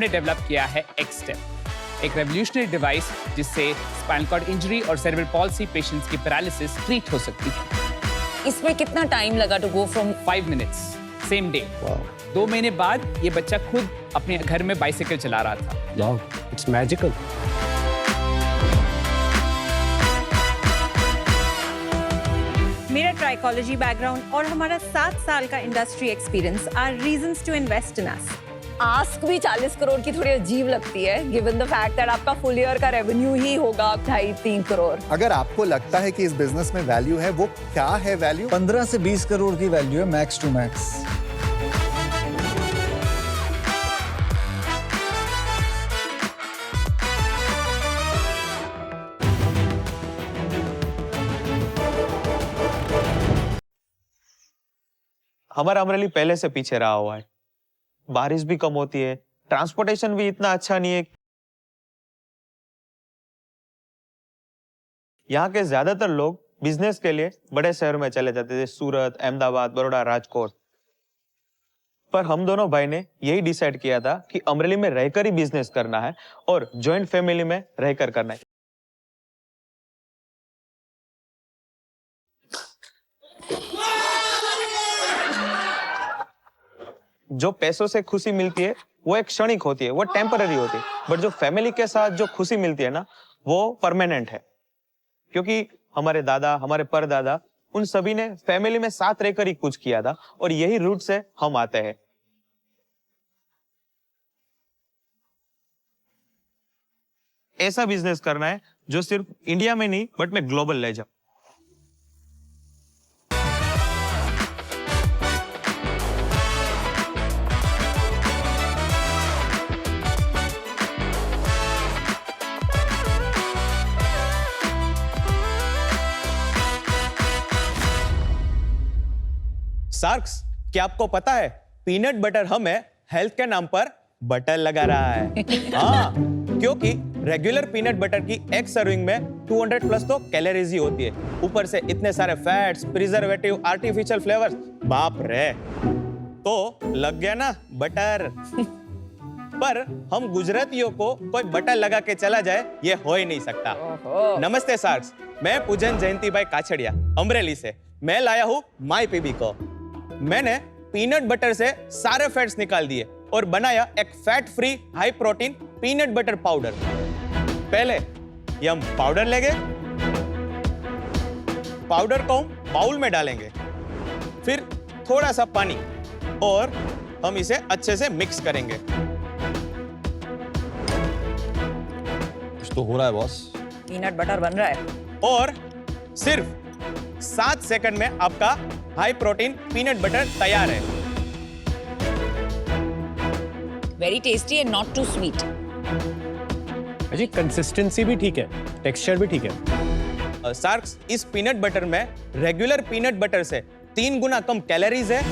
हमने डेवलप किया है एक्सटेप, एक रेवोल्यूशनरी डिवाइस जिससे स्पाइनल कॉर्ड इंजरी और सेरेब्रल पॉल्सी पेशेंट्स की पैरालिसिस ट्रीट हो सकती है। इसमें कितना टाइम लगा to go from 5 minutes same day. 2 महीने बाद ये बच्चा खुद अपने घर में बाइसाइकिल चला रहा था। Wow, it's magical. मेरा ट्राइकोलॉजी बैकग्राउंड और हमारा 7 साल का industry experience are reasons to invest in us. Ask भी 40 करोड़ की थोड़ी अजीब लगती है, गिवन द फैक्ट दैट आपका फुल ईयर का रेवेन्यू ही होगा 2.5-3 करोड़। अगर आपको लगता है कि इस बिजनेस में वैल्यू है, वो क्या है वैल्यू? 15 से 20 करोड़ की वैल्यू है मैक्स टू मैक्स। हमारा अमरेली पहले से पीछे रहा हुआ है, बारिश भी कम होती है, ट्रांसपोर्टेशन भी इतना अच्छा नहीं है। यहाँ के ज्यादातर लोग बिजनेस के लिए बड़े शहर में चले जाते थे, सूरत, अहमदाबाद, बड़ौदा, राजकोट। पर हम दोनों भाई ने यही डिसाइड किया था कि अमरेली में रहकर ही बिजनेस करना है और जॉइंट फैमिली में रहकर करना है। जो पैसों से खुशी मिलती है वो एक क्षणिक होती है, वो टेम्पररी होती है, बट जो फैमिली के साथ जो खुशी मिलती है ना, वो परमानेंट है। क्योंकि हमारे दादा, हमारे परदादा, उन सभी ने फैमिली में साथ रहकर ही कुछ किया था और यही रूट से हम आते हैं। ऐसा बिजनेस करना है जो सिर्फ इंडिया में नहीं बट मैं ग्लोबल ले जाऊं। सार्क्स, क्या आपको पता है पीनट बटर हमें हेल्थ के नाम पर बटर लगा रहा है? हाँ, क्योंकि रेगुलर पीनट बटर की एक सर्विंग में 200 प्लस तो कैलोरीज ही होती है, ऊपर से इतने सारे फैट्स, प्रिजर्वेटिव, आर्टिफिशियल फ्लेवर्स, बाप रे, तो लग गया ना बटर। पर हम गुजरातियों को कोई बटर लगा के चला जाए, ये हो ही नहीं सकता। नमस्ते सार्क्स, मैं पूजन जयंती भाई काछड़िया अमरेली से। मैं लाया हूँ माई पीबी को। मैंने पीनट बटर से सारे फैट्स निकाल दिए और बनाया एक fat free high protein peanut butter powder. पहले ये हम पाउडर लेंगे, पाउडर को हम बाउल में डालेंगे, फिर थोड़ा सा पानी और हम इसे अच्छे से मिक्स करेंगे। कुछ तो हो रहा है बॉस। पीनट बटर बन रहा है और सिर्फ 7 सेकंड में आपका हाई प्रोटीन पीनट बटर तैयार है। Very tasty and not too sweet. अजी कंसिस्टेंसी भी ठीक है, टेक्सचर भी ठीक है। सार्क्स, इस पीनट बटर में रेगुलर पीनट बटर से 3 गुना कम कैलोरीज है,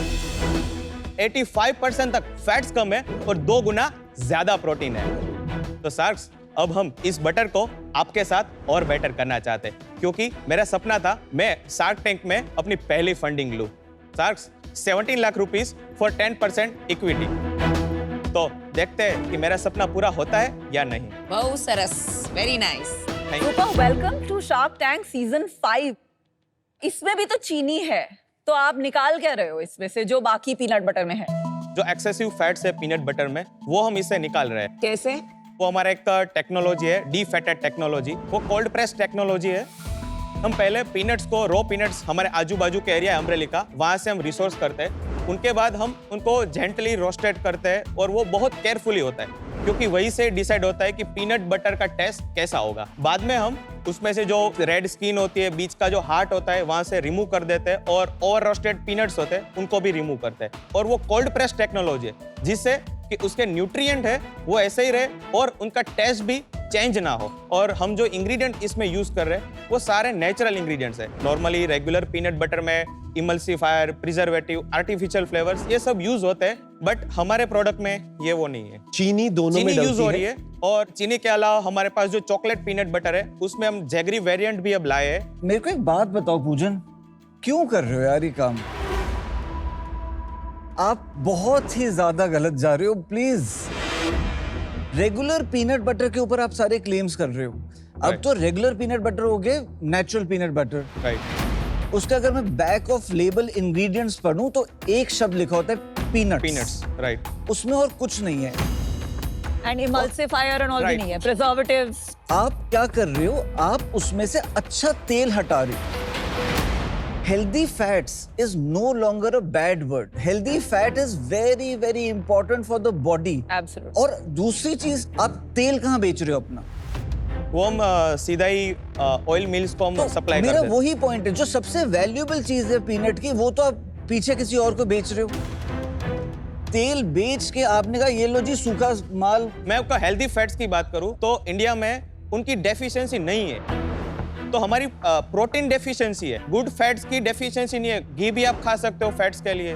85% तक फैट्स कम है और 2 गुना ज्यादा प्रोटीन है। तो सार्क्स, अब हम इस बटर को आपके साथ और बेटर करना चाहते हैं, क्योंकि मेरा सपना था मैं शार्क टैंक में अपनी पहली फंडिंग लूं। सार्क्स, 17 लाख रुपीस फॉर 10% इक्विटी। तो देखते हैं कि मेरा सपना पूरा होता है या नहीं। बहुत सरस, very nice. Welcome to Shark Tank season 5। इसमें भी तो चीनी है, तो आप निकाल क्या रहे हो इसमें से जो बाकी पीनट बटर में है? जो एक्सेसिव फैट्स है पीनट बटर में, वो हम इससे निकाल रहे हैं। कैसे? वो हमारा एक टेक्नोलॉजी है, डीफैटेड टेक्नोलॉजी। वो कोल्ड प्रेस टेक्नोलॉजी है। हम पहले पीनट्स को, रॉ पीनट्स हमारे आजू बाजू के एरिया है अमरेली का, वहां से हम रिसोर्स करते हैं। उनके बाद हम उनको जेंटली रोस्टेड करते हैं और वो बहुत केयरफुली होता है, क्योंकि वही से डिसाइड होता है कि पीनट बटर का टेस्ट कैसा होगा। बाद में हम उसमें से जो रेड स्किन होती है, बीच का जो हार्ट होता है, वहां से रिमूव कर देते हैं और ओवर रोस्टेड पीनट्स होते हैं, उनको भी रिमूव करते हैं। और वो कोल्ड प्रेस टेक्नोलॉजी है, जिससे कि उसके न्यूट्रिएंट है वो ऐसे ही रहे और उनका टेस्ट भी चेंज ना हो। और हम जो इंग्रेडिएंट इसमें यूज कर रहे हैं वो सारे नेचुरल इंग्रेडिएंट्स है। नॉर्मली रेगुलर पीनट बटर में इमल्सिफायर, प्रिजर्वेटिव, आर्टिफिशियल फ्लेवर्स ये सब यूज होते हैं, बट हमारे प्रोडक्ट में ये वो नहीं है। चीनी दोनों में यूज हो रही है और चीनी के अलावा हमारे पास जो चॉकलेट पीनट बटर है उसमें हम जैगरी वेरिएंट भी अब लाए हैं। मेरे को एक बात बताओ पूजन, क्यों कर रहे हो यार ये काम? आप बहुत ही ज्यादा गलत जा रहे हो, प्लीज। रेगुलर पीनट बटर के ऊपर आप सारे क्लेम्स कर रहे हो। अब तो रेगुलर पीनट बटर हो गए नेचुरल पीनट बटर। राइट। उसका अगर मैं बैक ऑफ लेबल इंग्रेडिएंट्स पढ़ूं तो एक शब्द लिखा होता है पीनट्स। Peanuts, right. उसमें और कुछ नहीं है। एंड इमल्सिफायर एंड ऑल भी Right. नहीं है, प्रिजर्वेटिव्स। आप क्या कर रहे हो, आप उसमें से अच्छा तेल हटा रहे हो। Healthy fats is no longer a bad word. Healthy fat is very very important for the body. Absolutely. और दूसरी चीज, आप तेल कहाँ बेच रहे हो अपना? वो हम सीधा ही ऑयल मिल्स को हम तो सप्लाई मेरा करते हैं। वही पॉइंट है, जो सबसे वैल्यूएबल चीज है पीनट की, वो तो आप पीछे किसी और को बेच रहे हो। तेल बेच के आपने कहा ये लो जी सूखा माल। मैं आपका हेल्दी फैट्स की बात करूं तो इंडिया में उनकी डेफिशिएंसी नहीं है। तो हमारी प्रोटीन डेफिशिएंसी है, गुड फैट्स की डेफिशिएंसी नहीं है। घी भी आप खा सकते हो फैट्स के लिए।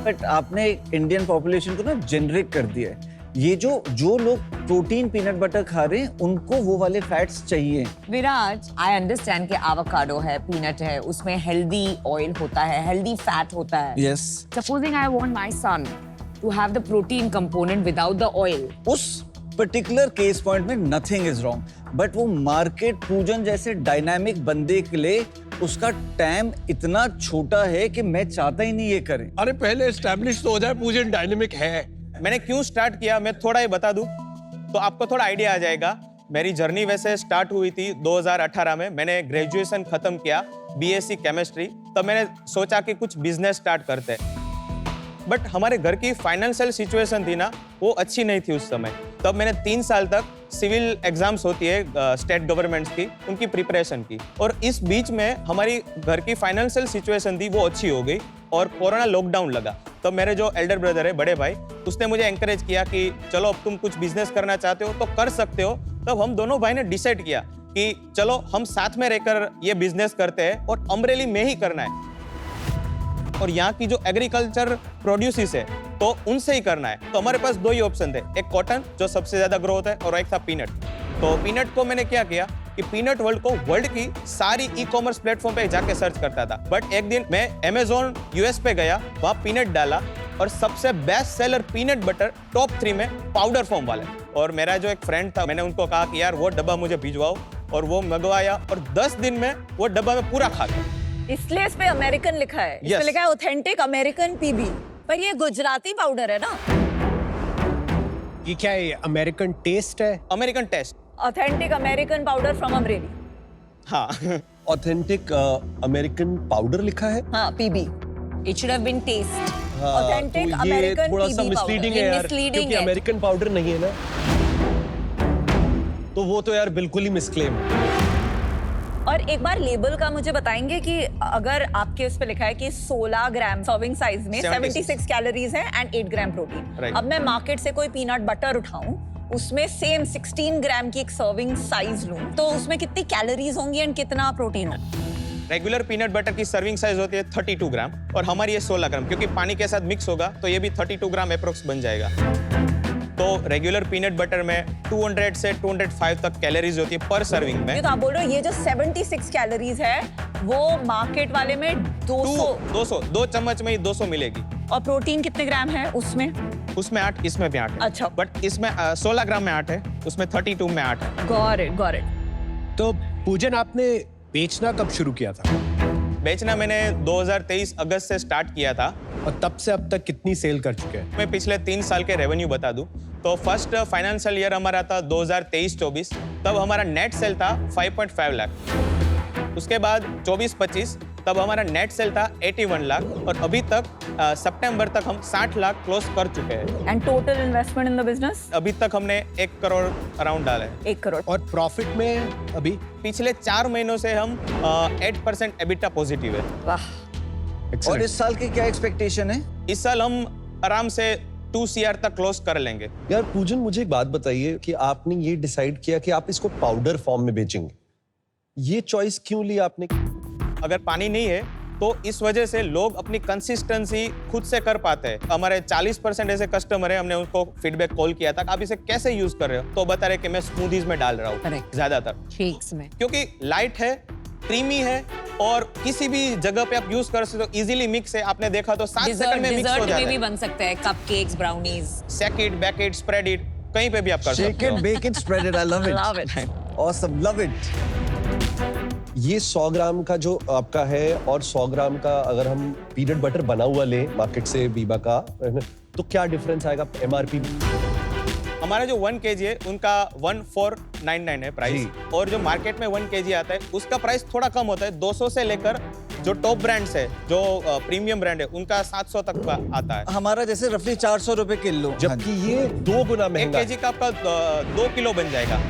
बट आपने इंडियन पॉपुलेशन को ना जेनरिक कर दिया है। ये जो लोग प्रोटीन पीनट बटर खा रहे हैं उनको वो वाले फैट्स चाहिए। विराज, आई अंडरस्टैंड कि एवोकाडो है, पीनट है, उसमें हेल्दी ऑयल होता है, हेल्दी फैट होता है। Yes. Supposing I want my son to have the protein component without the oil. उस पर्टिकुलर केस पॉइंट में नथिंग इज रॉन्ग, बट वो मार्केट पूजन जैसे डायनामिक बंदे के लिए उसका टाइम इतना छोटा है कि मैं चाहता ही नहीं ये करें। अरे पहले एस्टैब्लिश तो हो जाए पूजन डायनेमिक है। मैंने क्यों स्टार्ट किया, मैं थोड़ा ही बता दूं तो आपको थोड़ा आइडिया आ जाएगा। मेरी जर्नी वैसे स्टार्ट हुई थी 2018 में। मैंने ग्रेजुएशन खत्म किया, बीएससी केमिस्ट्री। तब मैंने सोचा कि कुछ बिजनेस स्टार्ट करते हैं। बट हमारे घर की फाइनेंशियल सिचुएशन थी ना, वो अच्छी नहीं थी उस समय। तब मैंने 3 साल तक सिविल एग्जाम्स होती है स्टेट गवर्नमेंट्स की, उनकी प्रिपरेशन की। और इस बीच में हमारी घर की फाइनेंशियल सिचुएशन थी वो अच्छी हो गई और कोरोना लॉकडाउन लगा। तब मेरे जो एल्डर ब्रदर है, बड़े भाई, उसने मुझे एंकरेज किया कि चलो अब तुम कुछ बिजनेस करना चाहते हो तो कर सकते हो। तब हम दोनों भाई ने डिसाइड किया कि चलो हम साथ में रहकर ये बिजनेस करते हैं और अमरेली में ही करना है। और यहाँ की जो एग्रीकल्चर प्रोड्यूसेस है तो उनसे ही करना है। तो हमारे पास 2 ही ऑप्शन थे, एक कॉटन जो सबसे ज्यादा ग्रो होता है और एक था पीनट। तो पीनट को मैंने क्या किया कि पीनट वर्ल्ड को वर्ल्ड की सारी ई कॉमर्स प्लेटफॉर्म पे जाके सर्च करता था। बट एक दिन मैं अमेज़न यूएस पे गया, वहाँ पीनट डाला और सबसे best seller peanut butter top 3 में पाउडर फॉर्म वाले। और मेरा जो एक फ्रेंड था, मैंने उनको कहा कि यार वो डब्बा मुझे भिजवाओ, और वो मंगवाया और 10 दिन में वो डब्बा में पूरा खा गया। इसलिए इस पे अमेरिकन लिखा है। इस पे Yes. लिखा है ऑथेंटिक अमेरिकन पीबी, पर ये गुजराती पाउडर है ना। ये क्या है, अमेरिकन टेस्ट है? American taste. Authentic American powder from Amreli. हाँ। ऑथेंटिक अमेरिकन पाउडर लिखा है। हाँ, PB. It should have been taste. हाँ, ऑथेंटिक तो ये अमेरिकन थोड़ा सा पीबी मिसलीडिंग पाउडर। है यार, मिसलीडिंग क्योंकि है। अमेरिकन पाउडर नहीं है ना, तो वो तो यार बिल्कुल ही मिसक्लेम है। और एक बार लेबल का मुझे बताएंगे कि अगर आपके उस पे लिखा है कि 16 ग्राम सर्विंग साइज में 76 कैलोरीज है एंड 8 ग्राम प्रोटीन। Right. अब मैं मार्केट से कोई पीनट बटर उठाऊं, उसमें सेम 16 ग्राम की एक सर्विंग साइज लूं, तो उसमें कितनी कैलोरीज होंगी एंड कितना प्रोटीन होगा? रेगुलर पीनट बटर की सर्विंग साइज होती है 32 ग्राम और हमारी ये 16 ग्राम, क्योंकि पानी के साथ मिक्स होगा तो ये भी 32 ग्राम अप्रोक्स बन जाएगा। तो रेगुलर पीनट बटर में 200 से 205 तक कैलोरीज होती है पर सर्विंग में। ये तो आप बोल रहे हो, ये जो 76 कैलोरीज है वो मार्केट वाले में 200 2 चम्मच में ही 200 मिलेगी। और प्रोटीन कितने ग्राम है उसमें? उसमें 8, इसमें भी 8 है। अच्छा। बट इसमें 16 ग्राम में 8 है, उसमें 32 में 8 है। Got it. तो पूजन, आपने बेचना कब शुरू किया था? बेचना मैंने 2023 अगस्त से स्टार्ट किया था। और तब से अब तक कितनी सेल कर चुके हैं? मैं पिछले 3 साल के रेवेन्यू बता दूं तो फर्स्ट फाइनेंशियल ईयर हमारा था 2023-24, तब हमारा नेट सेल था 5.5 लाख। उसके बाद 24-25 तब हमारा नेट सेल था 81 लाख और अभी तक सितंबर तक हम 60 लाख क्लोज कर चुके हैं। And total investment in the business? अभी तक हमने 1 करोड़ अराउंड डाला है। 1 करोड़। और प्रॉफिट में अभी? पिछले 4 महीनों से हम 8% एबिटा पॉजिटिव है। वाह। और इस साल की क्या एक्सपेक्टेशन है? इस साल हम आराम से 2 CR तक क्लोज कर लेंगे। यार पूजन, मुझे एक बात बताइए कि आपने ये डिसाइड किया कि आप इसको पाउडर फॉर्म में बेचेंगे, ये चॉइस क्यों ली आपने? अगर पानी नहीं है तो इस वजह से लोग अपनी कंसिस्टेंसी खुद से कर पाते हैं। हमारे 40% ऐसे कस्टमर है, हमने उनको फीडबैक कॉल किया था, आप इसे कैसे यूज कर रहे हो, तो बता रहे कि मैं स्मूदीज में डाल रहा हूँ Correct. ज्यादातर, शेक्स में। क्योंकि लाइट है, क्रीमी है और किसी भी जगह पे आप यूज कर सकते हो, इजीली मिक्स है। आपने देखा तो 7 सेकंड में मिक्स हो डिजर्ट जाता में भी है। बन सकता है, cupcakes, brownies. Shake it, bake it, spread it, कहीं पे भी आप कर Shake सकते it, हो। bake it, spread it. I love it. Love it. Awesome, love it. ये 100 ग्राम का जो आपका है और 100 ग्राम का अगर हम पीनट बटर बना हुआ ले मार्केट से बीबा का, तो क्या डिफरेंस आएगा एमआरपी? हमारा जो 1 kg है उनका 1499 है प्राइस, और जो मार्केट में 1 kg आता है उसका प्राइस थोड़ा कम होता है। 200 से लेकर जो टॉप ब्रांड्स है, जो प्रीमियम ब्रांड है, उनका 700 तक का आता है। हमारा जैसे रफली 400 रुपए किलो, जबकि ये 2 गुना 1 महंगा है। kg का आपका 2 किलो बन जाएगा।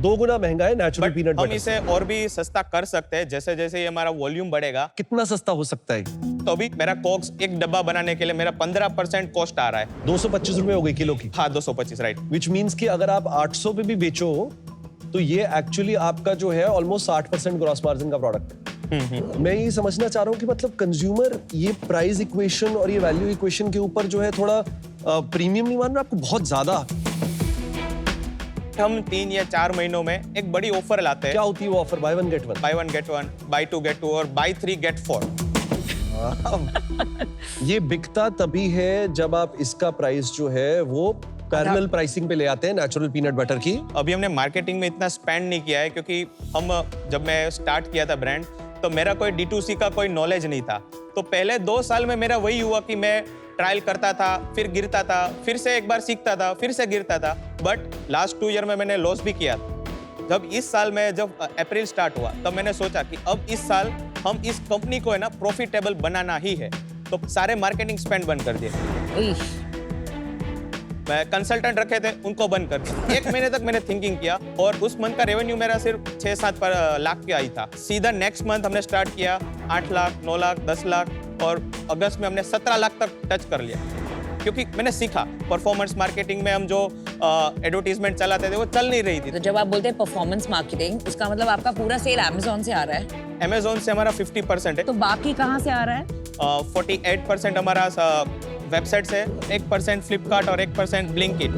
2 गुना महंगा है नेचुरल बट पीनट हम बटर। इसे और भी सस्ता कर सकते हैं जैसे जैसे ये हमारा वॉल्यूम बढ़ेगा। कितना सस्ता हो सकता है? तो अभी मेरा कॉक्स एक डब्बा बनाने के लिए मेरा 15% कॉस्ट आ रहा है। 225 रुपए हो गई किलो की। हाँ, 225, राइट। विच मीन्स कि अगर आप 800 पे भी बेचो तो ये एक्चुअली आपका जो है ऑलमोस्ट 60% ग्रॉस मार्जिन का प्रोडक्ट है। मैं ये समझना चाह रहा हूँ कि मतलब कंज्यूमर ये प्राइस इक्वेशन और ये वैल्यू इक्वेशन के ऊपर जो है थोड़ा प्रीमियम नहीं मान रहा आपको बहुत ज्यादा। हम 3 या 4 महीनों में एक बड़ी ऑफर लाते हैं। क्या होती है वो offer? Buy one get one, buy 1 get 1, buy 2 get 2 और बाय 3 गेट 4। ये बिकता तभी है जब आप इसका प्राइस जो है वो पैरेलल प्राइसिंग पे ले आते हैं नेचुरल पीनट बटर की। अभी हमने मार्केटिंग में इतना स्पेंड नहीं किया है क्योंकि हम जब मैं स्टार्ट किया था ब्रांड तो मेरा कोई D2C का कोई नॉलेज नहीं था। तो पहले 2 साल में मेरा वही हुआ कि मैं ट्रायल करता था, फिर गिरता था, फिर से एक बार सीखता था, फिर से गिरता था। बट लास्ट 2 ईयर में मैंने लॉस भी किया। जब इस साल में जब अप्रैल स्टार्ट हुआ तब मैंने सोचा कि अब इस साल हम इस कंपनी को है ना प्रॉफिटेबल बनाना ही है। तो सारे मार्केटिंग स्पेंड बंद कर दिए। मैं कंसल्टेंट रखे थे उनको बंद कर दिया। 1 महीने तक मैंने थिंकिंग किया और उस मंथ का रेवेन्यू मेरा सिर्फ 6-7 लाख का ही था। सीधा नेक्स्ट मंथ हमने स्टार्ट किया 8 लाख, 9 लाख, 10 लाख और अगस्त में हमने 17 लाख तक टच कर लिया। क्योंकि मैंने सीखा परफॉर्मेंस मार्केटिंग में हम जो एडवर्टीजमेंट चलाते थे वो चल नहीं रही थी। तो जब आप बोलते हैं परफॉर्मेंस मार्केटिंग, उसका मतलब आपका पूरा सेल अमेज़न से आ रहा है? अमेज़न से हमारा 50% है। तो बाकी कहाँ से आ रहा है? 48% हमारा वेबसाइट से, 1% फ्लिपकार्ट और 1% ब्लिंकिट।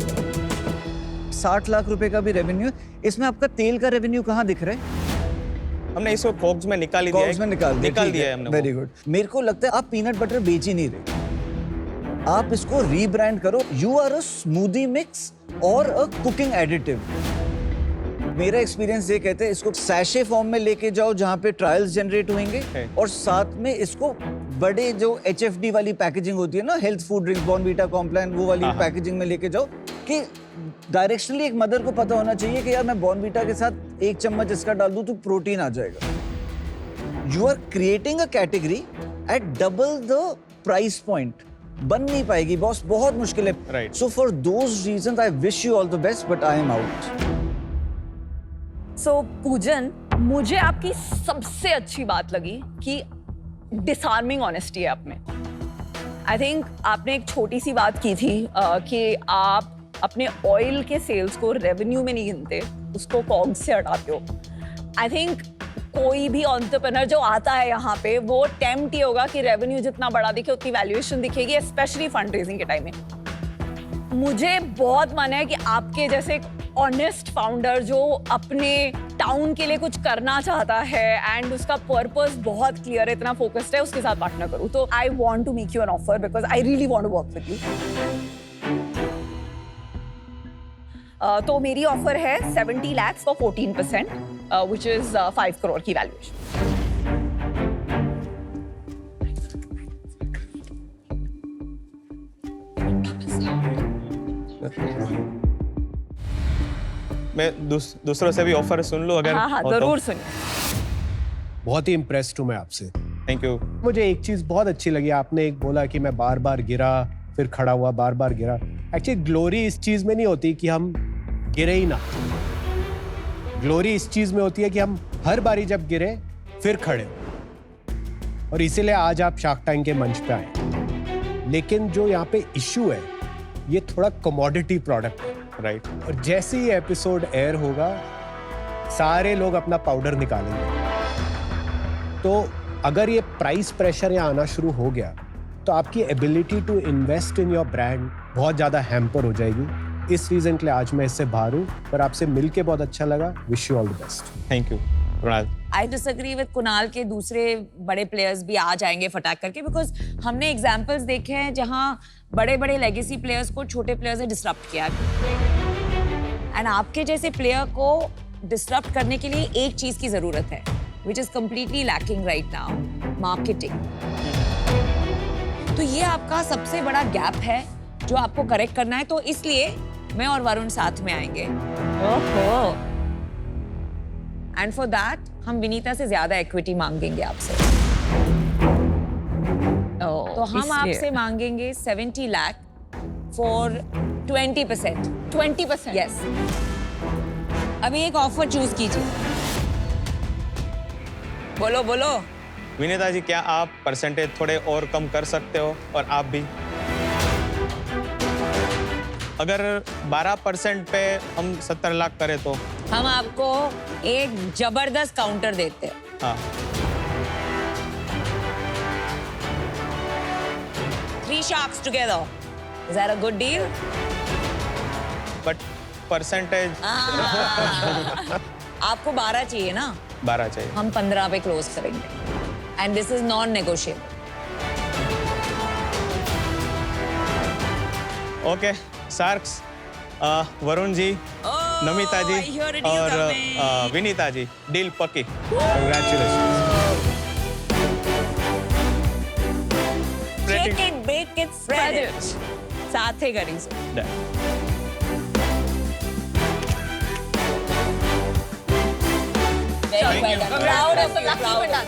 60 लाख रुपए का भी रेवेन्यू। इसमें आपका तेल का रेवेन्यू कहाँ दिख रहा है? हमने इसको कॉग्स में निकाल दिया कॉग्स में निकाल दिया है हमने। Very good. मेरे को लगता है आप पीनट बटर बेच ही नहीं रहे, आप इसको रीब्रांड करो। You are a smoothie mix और अ कुकिंग एडिटिव। मेरा एक्सपीरियंस ये कहते हैं इसको सैशे फॉर्म में लेके जाओ जहाँ पे ट्रायल्स जनरेट होंगे, और साथ में इसको बड़े जो HFD वाली पैकेजिंग होती है ना, health food drinks, Bournvita, Complan, वो वाली पैकेजिंग में लेके जाओ कि डायरेक्शनली एक मदर को पता होना चाहिए कि यार मैं बॉर्नवीटा के साथ 1 चम्मच इसका डाल दूं तो प्रोटीन आ जाएगा। You are creating a category at double the price point. बन नहीं पाएगी बॉस, बहुत मुश्किल है। Right. So for those reasons I wish you all the best, but I am out. So पूजन, मुझे आपकी सबसे अच्छी बात लगी कि डिसआर्मिंग ऑनेस्टी है आप में। आई थिंक आपने एक छोटी सी बात की थी कि आप अपने ऑयल के सेल्स को रेवेन्यू में नहीं गिनते, उसको कॉग्स से हटाते हो। आई थिंक कोई भी एंटरप्रेन्योर जो आता है यहाँ पे वो टेम्प्ट ये होगा कि रेवेन्यू जितना बड़ा दिखे उतनी वैल्यूएशन दिखेगी, स्पेशली फंड रेजिंग के टाइम में। मुझे बहुत मन है कि आपके जैसे एक ऑनेस्ट फाउंडर जो अपने टाउन के लिए कुछ करना चाहता है एंड उसका पर्पस बहुत क्लियर है, इतना फोकस्ड है, उसके साथ पार्टनर करूँ। तो I want to make you an offer because I really want to work with you. तो मेरी ऑफर है 70 lakh for 14%, which is 5 crore की वैल्यूएशन। मैं दूसरों से भी ऑफर सुन लूं अगर? हाँ, जरूर सुनिए। बहुत ही इम्प्रेस्ड हूँ मैं आपसे। Thank you. मुझे एक चीज बहुत अच्छी लगी, आपने एक बोला कि मैं बार बार गिरा फिर खड़ा हुआ, बार बार गिरा। एक्चुअली ग्लोरी इस चीज में नहीं होती कि हम गिरे ही ना, ग्लोरी इस चीज में होती है कि हम हर बारी जब गिरे फिर खड़े हो। और इसीलिए आज आप शार्क टैंक के मंच पे आए। लेकिन जो यहाँ पे इश्यू है ये थोड़ा कमोडिटी प्रोडक्ट है, राइट। और जैसे ही एपिसोड एयर होगा सारे लोग अपना पाउडर निकालेंगे। तो अगर ये प्राइस प्रेशर यहाँ आना शुरू हो गया तो आपकी ability to invest in your brand बहुत ज्यादा हैम्पर हो जाएगी। इस रीजन के लिए आज मैं इससे बाहर हूँ, पर आपसे मिलके बहुत अच्छा लगा। Wish you all the best. Thank you Kunal. I disagree with Kunal के दूसरे बड़े प्लेयर्स भी आ जाएंगे फटाक करके, बिकॉज हमने एग्जांपल्स देखे हैं जहां बड़े बड़े लेगेसी प्लेयर्स को छोटे प्लेयर्स ने डिसरप्ट किया है। एंड आपके जैसे प्लेयर को डिसरप्ट करने के लिए एक चीज की जरूरत है, which is completely lacking right now, marketing. तो ये आपका सबसे बड़ा गैप है जो आपको करेक्ट करना है, तो इसलिए मैं और वरुण साथ में आएंगे। ओहो। एंड फॉर दैट हम विनीता से ज्यादा इक्विटी मांगेंगे आपसे। तो हम आपसे मांगेंगे 70 लाख फॉर 20%। 20%? यस। अभी एक ऑफर चूज कीजिए। बोलो बोलो। विनीता जी, क्या आप परसेंटेज थोड़े और कम कर सकते हो? और आप भी अगर 12% पे हम 70 लाख करें तो हम आपको एक जबरदस्त काउंटर देते हैं। हाँ, 3 sharks together. Is that a good deal? But percentage आपको 12 चाहिए ना? 12 चाहिए। हम 15 पे क्लोज करेंगे। And this is non negotiable. Okay sharks, Varun ji, Namita ji I hear a deal और coming. विनीता जी, डील पक्की। Shake it, bake it, spread it. साथ ही करेंगे। Very well done. Proud of you, proud of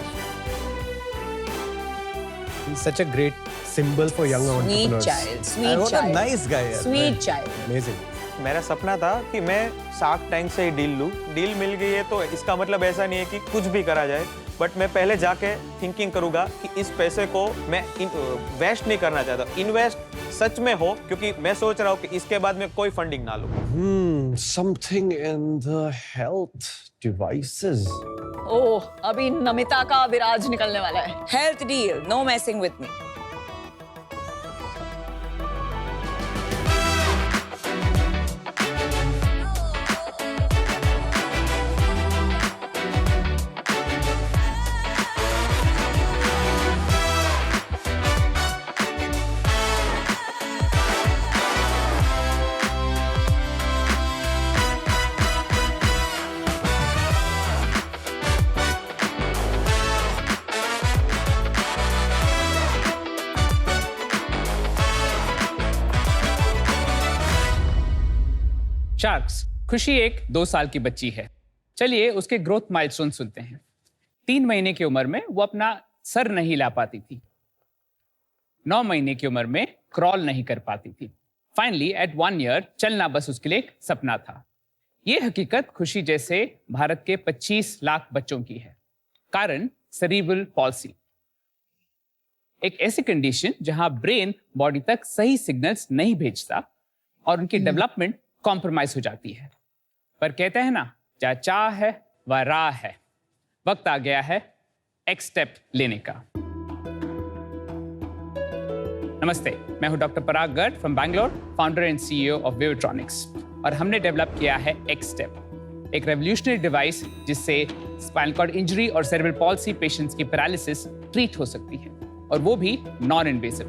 you. Such a great symbol for young Sweet entrepreneurs. child, sweet What a child. nice guy. यार. Sweet child. Amazing. मेरा सपना था कि मैं shark tank से ही deal लूं। डील मिल गई है तो इसका मतलब ऐसा नहीं है कि कुछ भी करा जाए, बट मैं पहले जाके थिंकिंग करूंगा कि इस पैसे को मैं वेस्ट नहीं करना चाहता, इन्वेस्ट सच में हो, क्योंकि मैं सोच रहा हूँ कि इसके बाद मैं कोई फंडिंग ना लूं। Something in the health devices. ओह, अभी नमिता का विराज निकलने वाला है। Health deal, no messing with me. Sharks, खुशी एक 2 साल की बच्ची है। चलिए उसके ग्रोथ माइलस्टोन सुनते हैं। 3 महीने की उम्र में वो अपना सर नहीं हिला पाती थी। 9 महीने की उम्र में क्रॉल नहीं कर पाती थी। फाइनली एट 1 ईयर चलना बस उसके लिए एक सपना था। ये हकीकत खुशी जैसे भारत के 25 लाख बच्चों की है। कारण सेरिब्रल पॉल्सी, एक ऐसी कंडीशन जहां ब्रेन बॉडी तक सही सिग्नल्स नहीं भेजता और उनकी डेवलपमेंट कॉम्प्रोमाइज हो जाती है। पर कहते हैं ना, जहाँ चाह है वह राह है। वक्त आ गया है एक्स स्टेप लेने का। नमस्ते, मैं हूं doctor Parag Garg from Bangalore, founder and CEO of Wavetronics, और हमने डेवलप किया है एक्स स्टेप, एक रेवोल्यूशनरी डिवाइस जिससे स्पाइनल कॉर्ड इंजरी और सेरेब्रल पॉल्सी पेशेंट्स की पैरालिसिस ट्रीट हो सकती है, और वो भी नॉन इन्वेसिव।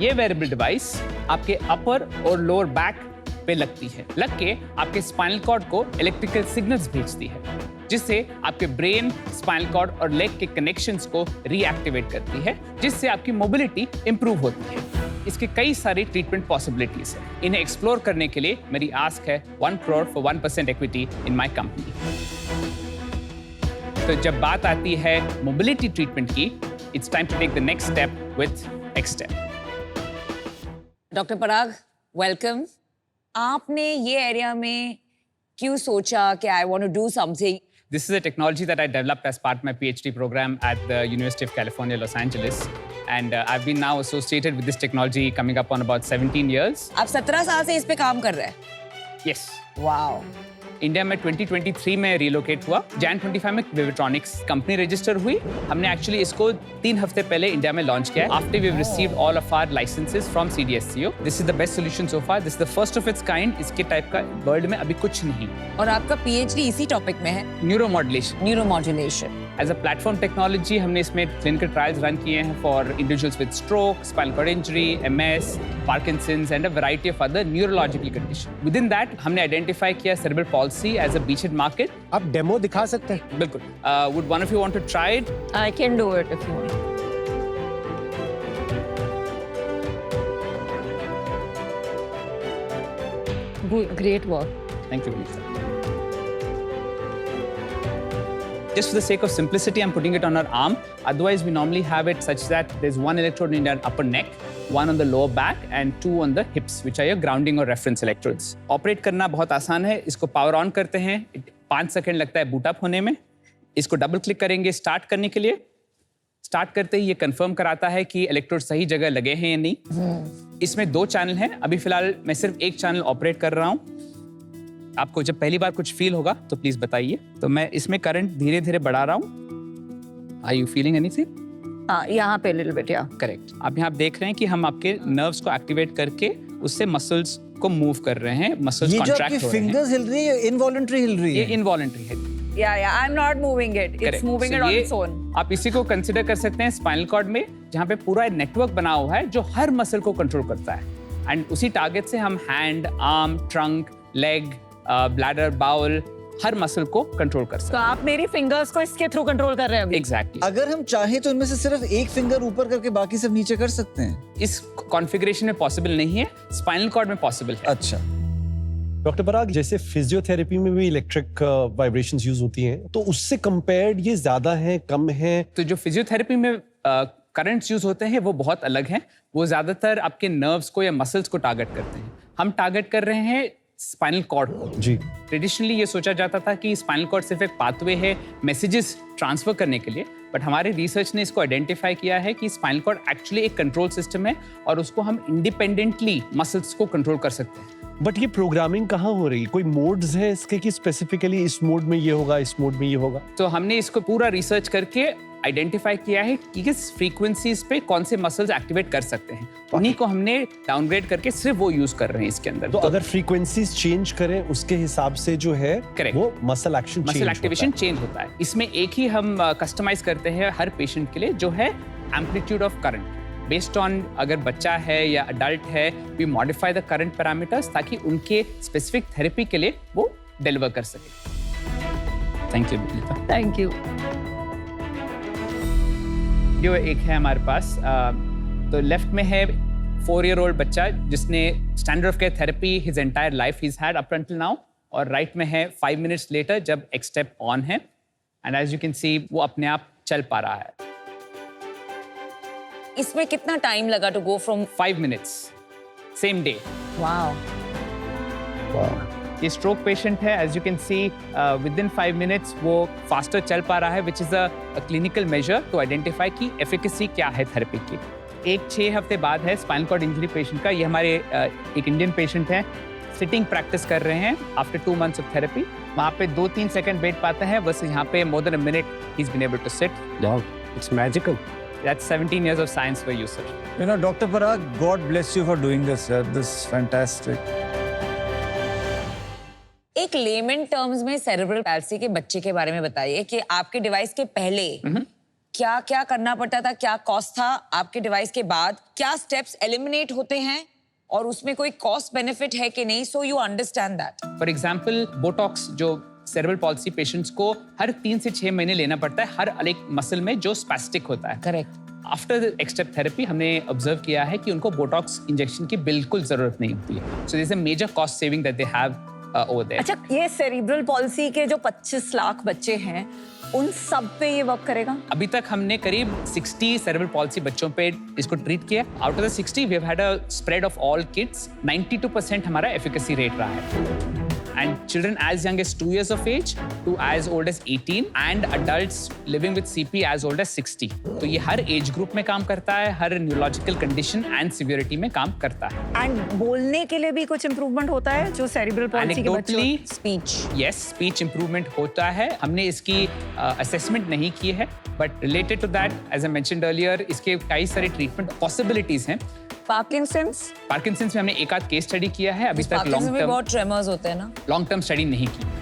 ये वेरेबल डिवाइस आपके अपर और लोअर बैक पे लगती है। लग के आपके स्पाइनल कॉर्ड को इलेक्ट्रिकल सिग्नल्स भेजती है, जिससे आपके ब्रेन, स्पाइनल कॉर्ड और लेग के कनेक्शंस को रीएक्टिवेट करती है, जिससे आपकी मोबिलिटी इंप्रूव होती है। इसके कई सारी ट्रीटमेंट पॉसिबिलिटीज हैं। इन्हें एक्सप्लोर करने के लिए मेरी आस्क है 1 crore for 1% equity in my company. तो जब बात आती है मोबिलिटी ट्रीटमेंट की, it's time to take the next step with Xstep. Doctor Parag, welcome. आपने ये एरिया में क्यों सोचा कि I want to do something? This is a technology that I developed as part of my PhD program at the University of California, Los Angeles. And I've been now associated with this technology coming up on about 17 years. आप 17 साल से इस पे काम कर रहे हैं? Yes. Wow. India में 2023 में रिलोकेट हुआ। Jan 25 में विविट्रॉनिक्स कंपनी रजिस्टर हुई। हमने एक्चुअली इसको 3 हफ्ते पहले इंडिया में लॉन्च किया है। After we have received all of our licenses from CDSCO। This is the best solution so far. This is the first of its kind. इसके टाइप का वर्ल्ड में अभी कुछ नहीं। और आपका PhD इसी टॉपिक में है, neuromodulation. Neuromodulation. As a platform technology हमने इसमें क्लिनिकल ट्रायल्स रन किए हैं for individuals with stroke, spinal cord injury, MS, Parkinson's and a variety of other neurological condition. Within that हमने आइडेंटिफाई किया cerebral palsy as a beachhead market. आप demo दिखा सकते हैं? बिल्कुल। Would one of you want to try it? I can do it if you want. Good, great work. Thank you, Vanessa. Just for the sake of simplicity, I'm putting it on our arm. Otherwise, we normally have it such that there's one electrode in your upper neck, one on the lower back, and 2 on the hips, which are your grounding or reference electrodes. Operate करना बहुत आसान है. इसको power on करते हैं. 5 second लगता है boot up होने में. इसको डबल क्लिक करेंगे स्टार्ट करने के लिए. स्टार्ट करते ही ये कंफर्म कराता है कि इलेक्ट्रोड सही जगह लगे हैं या नहीं। इसमें 2 चैनल हैं। अभी फिलहाल मैं सिर्फ एक चैनल ऑपरेट कर रहा हूँ। आपको जब पहली बार कुछ फील होगा तो प्लीज बताइए। तो मैं इसमें करंट धीरे धीरे बढ़ा रहा हूँ। Are you feeling anything? यहाँ पे लिटिल बिट, या करेक्ट। आप यहाँ देख रहे हैं कि हम आपके नर्व्स को एक्टिवेट करके उससे मसल्स को मूव कर रहे हैं। मसल्स कॉन्ट्रैक्ट हो रहे हैं। फिंगर्स हिल रही है, इनवॉलंटरी हिल रही ये है? इनवॉलंटरी है। yeah, I'm not moving it. It's Correct. moving So it on ये its own. आप इसी को कंसिडर कर सकते हैं स्पाइनल कॉर्ड में, जहाँ पे पूरा नेटवर्क बना हुआ है जो हर मसल को कंट्रोल करता है। एंड उसी टारगेट से हम hand, arm, trunk, leg, bladder, bowel, हर मसल को कंट्रोल कर सकते तो आप मेरी फिंगर्स को इसके थ्रू कंट्रोल कर रहे हैं हैं। एग्जैक्टली। अगर हम चाहें तो इनमें से सिर्फ एक फिंगर ऊपर करके बाकी सब नीचे कर सकते हैं? इस कॉन्फ़िगरेशन में पॉसिबल नहीं है, स्पाइनल कॉर्ड में पॉसिबल है। अच्छा। डॉक्टर पराग, जैसे फिजियोथेरेपी में भी इलेक्ट्रिक वाइब्रेशंस यूज होती हैं, तो उससे कंपेयर्ड ये ज्यादा है, कम है? तो जो फिजियोथेरेपी में करंट्स यूज होते हैं वो बहुत अलग हैं। वो ज्यादातर आपके नर्व्स को या मसल्स को टारगेट करते हैं। हम टारगेट कर रहे हैं स्पाइनल कॉर्ड को। जी। ट्रेडिशनली ये सोचा जाता था कि स्पाइनल कॉर्ड सिर्फ एक पाथवे है मैसेजेस ट्रांसफर करने के लिए, बट हमारे रिसर्च ने इसको आइडेंटिफाई किया है कि स्पाइनल कॉर्ड एक्चुअली एक कंट्रोल सिस्टम है और उसको हम इंडिपेंडेंटली मसल्स को कंट्रोल कर सकते हैं। बट ये प्रोग्रामिंग कहाँ हो रही है? कोई मोड्स हैं इसके कि स्पेसिफिकली इस मोड में ये होगा, इस मोड में ये होगा? तो हमने इसको पूरा रिसर्च करके आइडेंटिफाई किया है कि किस फ्रीक्वेंसीज पे कौन से मसल्स एक्टिवेट कर सकते हैं। उन्हीं को हमने डाउनग्रेड करके सिर्फ वो यूज कर रहे हैं इसके अंदर। तो अगर फ्रीक्वेंसीज चेंज करें उसके हिसाब से जो है Correct. वो मसल एक्टिवेशन चेंज होता है। इसमें एक ही हम कस्टमाइज करते हैं हर पेशेंट के लिए, जो है amplitude of current. Based on अगर बच्चा है या अडल्ट है, we modify the current parameters ताकि उनके स्पेसिफिक थेरेपी के लिए वो डिलीवर कर सके। Thank you. Thank you. जो एक है हमारे पास, तो लेफ्ट में है 4-year-old बच्चा जिसने standard of care therapy his entire life his had up till now, और राइट में है 5 मिनट्स लेटर जब एक स्टेप ऑन है, and as you can see वो अपने आप चल पा रहा है। इसमें कितना टाइम लगा to go from? 5 minutes, same day. Wow. ये स्ट्रोक पेशेंट है, as you can see within 5 minutes वो फास्टर चल पा रहा है, which is a clinical measure to identify की एफिकेसी क्या है थेरेपी की। एक 6 हफ्ते बाद है स्पाइनल कॉर्ड इंजरी पेशेंट का। ये हमारे एक इंडियन पेशेंट है, सिटिंग प्रैक्टिस कर रहे हैं आफ्टर 2 months ऑफ थेरेपी। वहाँ पे 2-3 सेकंड बैठ पाते हैं, बस यहाँ पे मोर देन अ मिनट ही is been able to sit. Wow, it's magical. That's 17 years of science for you, sir. You know, Dr. Parag, God bless you for doing this, sir. This is fantastic. एक lemon terms में cerebral palsy के बच्चे के बारे में बताइए कि आपके डिवाइस के पहले क्या क्या करना पड़ता था, क्या कॉस्ट था, आपके डिवाइस के बाद क्या स्टेप्स एलिमिनेट होते हैं और उसमें कोई कॉस्ट बेनिफिट है कि नहीं, so you understand that. For example Botox जो सेरेब्रल पॉल्सी पेशेंट्स को हर 3 से 6 महीने लेना पड़ता है, हर एक मसल में जो स्पैस्टिक होता है। करेक्ट। आफ्टर एक्सटेप थेरेपी हमने ऑब्जर्व किया है कि उनको बोटॉक्स इंजेक्शन की बिल्कुल जरूरत नहीं होती है। So this is a major cost saving that they have over there. अच्छा, ये सेरिब्रल पॉलिसी के जो 25 लाख बच्चे हैं उन सब पे ये वर्क करेगा? अभी तक हमने करीब 60 सेरेब्रल पॉल्सी बच्चों पे इसको ट्रीट किया। Out of the 60 we have had a spread of all kids. 92% हमारा एफिकेसी रेट रहा है। and children as young as 2 years of age to as old as 18 and adults living with CP as old as 60. तो ये हर age group में काम करता है, हर neurological condition and severity में काम करता है। एंड बोलने के लिए भी कुछ इंप्रूवमेंट होता है जो सेरिब्रल पॉल्सी के बच्चों? स्पीच, यस, स्पीच इंप्रूवमेंट होता है। हमने इसकी असेसमेंट नहीं की है, but related to that as I mentioned earlier, इसके कई सारे ट्रीटमेंट पॉसिबिलिटीज हैं। पार्किंसंस में हमने एक आध केस स्टडी किया है, अभी तक बहुत ट्रेमर्स होते हैं ना, लॉन्ग टर्म स्टडी नहीं की।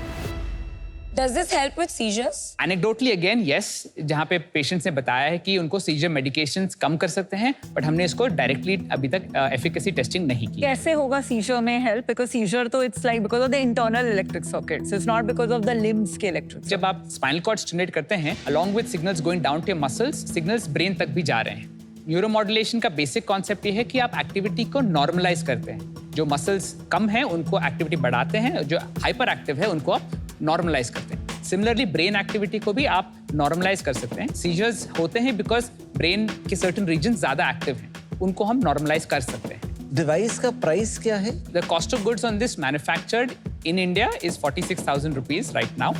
Does this help with seizures? Anecdotally again, yes, जहाँ पे पेशेंट्स ने बताया है कि उनको सीजर मेडिकेशंस कम कर सकते हैं, बट हमने इसको डायरेक्टली अभी तक एफिकेसी टेस्टिंग नहीं की। कैसे होगा सीजर में हेल्प? बिकॉज सीजर तो it's like because of the internal electric circuits, it's not because of the limbs के इलेक्ट्रिक। जब आप स्पाइनल कॉर्ड स्टिमुलेट करते हैं, along with signals going down to muscles, signals brain तक भी जा रहे हैं। न्यूरोमॉड्यूलेशन का बेसिक कॉन्सेप्ट ये है कि आप एक्टिविटी को नॉर्मलाइज करते हैं। जो मसल्स कम हैं उनको एक्टिविटी बढ़ाते हैं, जो हाइपर एक्टिव है उनको आप नॉर्मलाइज करते हैं। सिमिलरली ब्रेन एक्टिविटी को भी आप नॉर्मलाइज कर सकते हैं। सीजर्स होते हैं बिकॉज ब्रेन के सर्टेन रीजन ज्यादा एक्टिव हैं, उनको हम नॉर्मलाइज कर सकते हैं। डिवाइस का प्राइस क्या है? The cost of goods on this manufactured in India is 46,000 rupees right now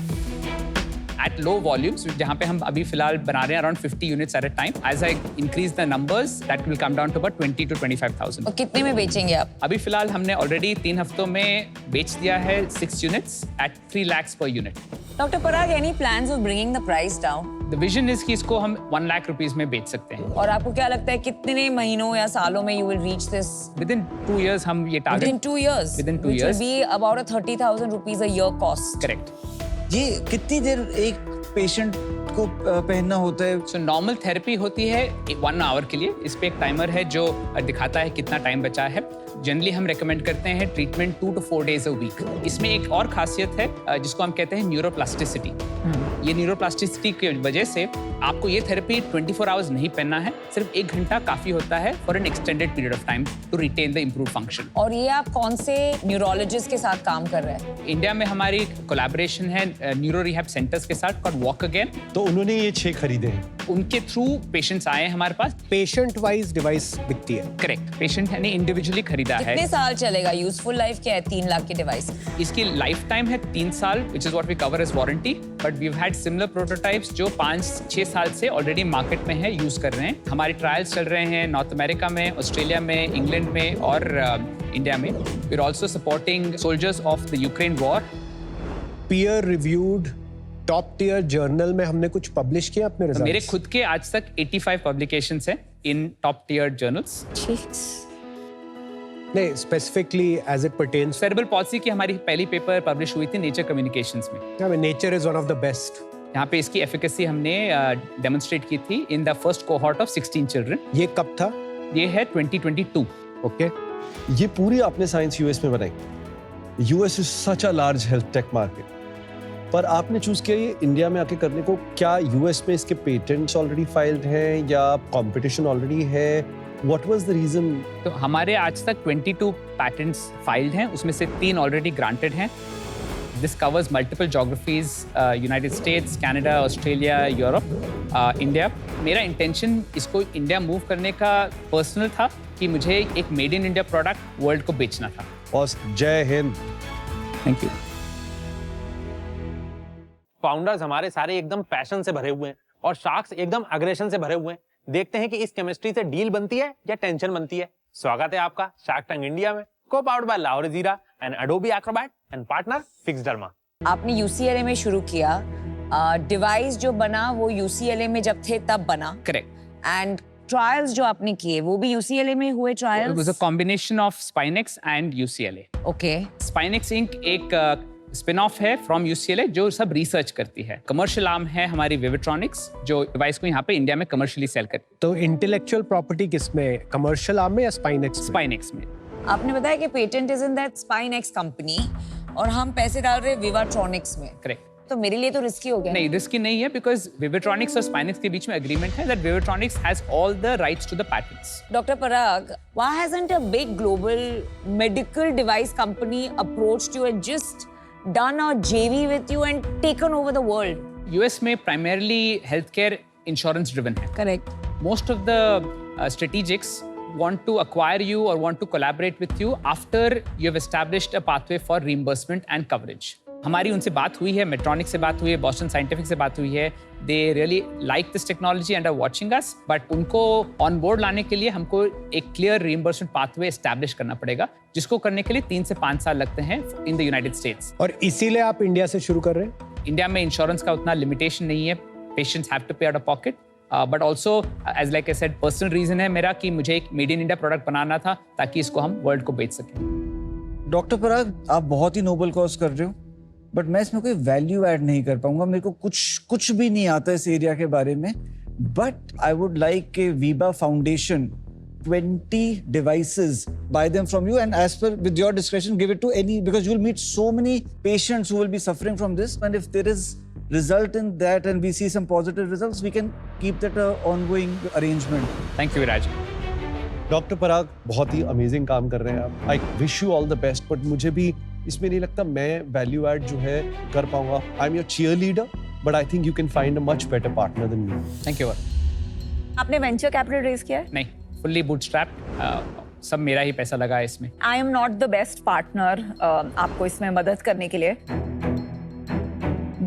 at low volumes, जहाँ पे हम अभी फिलहाल बना रहे हैं around 50 units at a time. As I increase the numbers, that will come down to about 20 to 25,000. और कितने में बेचेंगे आप? अभी फिलहाल हमने ऑलरेडी 3 हफ्तों में बेच दिया है 6 units at 3 lakhs per unit. Dr. Parag, any plans of bringing the price down? The vision is कि इसको हम 1 lakh rupees में बेच सकते हैं। और आपको क्या लगता है कितने महीनों या सालों में you will reach this? Within 2 years हम ये target. Within 2 years? Within 2 years. Which will be about a 30,000 rupees a year cost. Correct. ये कितनी देर एक पेशेंट को पहनना होता है? So नॉर्मल थेरेपी होती है 1 आवर के लिए। इस पे एक टाइमर है जो दिखाता है कितना टाइम बचा है। जनरली हम रेकमेंड करते हैं treatment 2 to 4 days a week। इसमें एक और खासियत है जिसको हम कहते हैं न्यूरोप्लास्टिसिटी। ये न्यूरोप्लास्टिसिटी की वजह से आपको ये थेरेपी 24 आवर्स नहीं पहनना है, सिर्फ 1 घंटा काफी होता है for an extended period of time to retain the improve function. और ये आप कौन से न्यूरोलॉजिस्ट के साथ काम कर रहे हैं? इंडिया में हमारी कोलैबोरेशन है न्यूरो रिहैब सेंटर्स के साथ, कॉल्ड वॉक अगेन। तो उन्होंने ये 6 खरीदे हैं। उनके थ्रू पेशेंट्स आए हैं हमारे पास। पेशेंट वाइज डिवाइस बिकती है। करेक्ट, पेशेंट ने इंडिविजुअली खरीदा है। कितने साल चलेगा? यूजफुल लाइफ क्या है 3 लाख की डिवाइस? इसकी लाइफ टाइम है 3 साल, which is what we cover as warranty, but we have had similar prototypes जो 5-6 साल से ऑलरेडी मार्केट में है, यूज कर रहे हैं। हमारे ट्रायल्स चल रहे हैं नॉर्थ अमेरिका में, ऑस्ट्रेलिया में, इंग्लैंड में और इंडिया में। We are also supporting soldiers of the Ukraine war. Peer reviewed top tier journal में हमने कुछ पब्लिश किया अपने रिजल्ट्स। मेरे खुद के आज तक 85 पब्लिकेशंस हैं इन टॉप टियर जर्नल्स। नहीं, specifically as it pertains cerebral palsy की हमारी पहली पेपर पब्लिश हुई थी नेचर कम्युनिकेशंस में। Nature is one of the best. यहाँ पे इसकी एफिकेसी हमने डेमोन्स्ट्रेट की थी in the first cohort of 16 children. ये कब था? ये है 2022। ओके। ये पूरी आपने साइंस यूएस में बनाई। US is such a large health tech market, पर आपने चूज किया ये इंडिया में आके करने को। क्या यूएस में इसके पेटेंट्स ऑलरेडी फाइल्ड हैं या कंपटीशन ऑलरेडी है? What was the reason? तो हमारे आज तक 22 पैटेंट्स फाइल्ड हैं, उसमें से 3 ऑलरेडी ग्रांटेड हैं। This covers multiple geographies, United States, Canada, Australia, Europe, India. मेरा इंटेंशन इसको इंडिया मूव करने का पर्सनल था कि मुझे एक made in India product world को बेचना था। और जय हिंद। Thank you. फाउंडर्स हमारे सारे एकदम पैशन से भरे हुए हैं और शार्क्स एकदम अग्रेशन से भरे हुए हैं। देखते हैं कि इस केमिस्ट्री से डील बनती है या टेंशन बनती है। स्वागत है आपका शार्क टैंक इंडिया में, को-पावर्ड बाय लाहौर जीरा and Adobe Acrobat and partner fix derma. आपने यूसीएलए में शुरू किया, डिवाइस जो बना वो यूसीएलए में जब थे तब बना। करेक्ट। एंड ट्रायल्स जो आपने किए वो भी यूसीएलए में हुए trials? It was a combination of Spinex and UCLA. Okay. Spinex Inc. एक स्पिन ऑफ है फ्रॉम यूसीएलए जो सब रिसर्च करती है। कमर्शियल आर्म है हमारी विविट्रॉनिक्स जो डिवाइस को यहाँ पे इंडिया में कमर्शियली सेल करती है। तो इंटेलेक्चुअल प्रॉपर्टी किसमें? कमर्शियल आर्म में या स्पाइनेक्स? स्पाइनेक्स में। आपने बताया कि patent is in that Spinex company और हम पैसे डाल रहे हैं विवाट्रॉनिक्स में। करेक्ट। तो मेरे लिए तो रिस्की हो गया। नहीं, रिस्की नहीं है बिकॉज विविट्रॉनिक्स और स्पाइनेक्स के बीच में एग्रीमेंट है that Vivitronics has all the rights to the patents. Dr. Parag, why hasn't a big global medical device company approached you and just done a JV with you and taken over the world? US में primarily health care insurance driven है। Correct. Most of the strategics want to acquire you or want to collaborate with you after you have established a pathway for reimbursement and coverage. हमारी उनसे बात हुई है, Medtronic से बात हुई है, बॉस्टन साइंटिफिक से बात हुई है. They really like this technology and are watching us. But उनको on board लाने के लिए हमको एक clear reimbursement pathway establish करना पड़ेगा, जिसको करने के लिए 3 से 5 साल लगते हैं in the United States. और इसीलिए आप इंडिया से शुरू कर रहे हैं? इंडिया में इंश्योरेंस का उतना लिमिटेशन नहीं है. Patients have to pay out of pocket. But also, as like I said, personal reason है मेरा कि मुझे एक मेड इन इंडिया प्रोडक्ट बनाना था ताकि इसको हम वर्ल्ड को बेच सकें. डॉक्टर पराग, आप बहुत ही नोबल कॉज कर रहे हो, बट मैं इसमें कोई वैल्यू ऐड नहीं कर पाऊंगा. मेरे को कुछ भी नहीं आता इस एरिया के बारे में. But I would like a Veeba foundation 20 devices, buy them from you, and as per with your discretion give it to any, because you will meet so many patients who will be suffering from this, and if there is result in that and we see some positive results, we can keep that ongoing arrangement. Thank you, Viraj. Doctor Parag बहुत ही amazing काम कर रहे हैं आप. I wish you all the best, but मुझे भी इसमें नहीं लगता मैं वैल्यू ऐड जो है कर पाऊंगा. I am your cheerleader, but I think you can find a much better partner than me. Thank you. आपने वेंचर कैपिटल रेज किया है? नहीं, फुल्ली बूटस्ट्रैप्ड. सब मेरा ही पैसा लगा है इसमें. आई am not the best partner आपको इसमें मदद करने के लिए,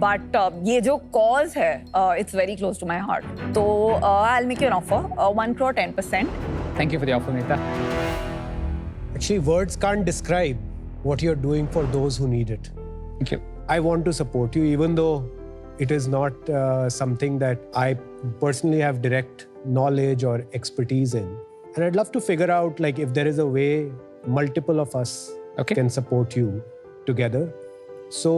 बट ये जो कॉज है it's very close to my heart. तो I will make you an offer 1 crore 10%. Thank you for the offer, Nita. Actually, words can't describe what you're doing for those who need it. Thank you. I want to support you, even though it is not something that I personally have direct knowledge or expertise in. And I'd love to figure out, like, if there is a way multiple of us can support you together. So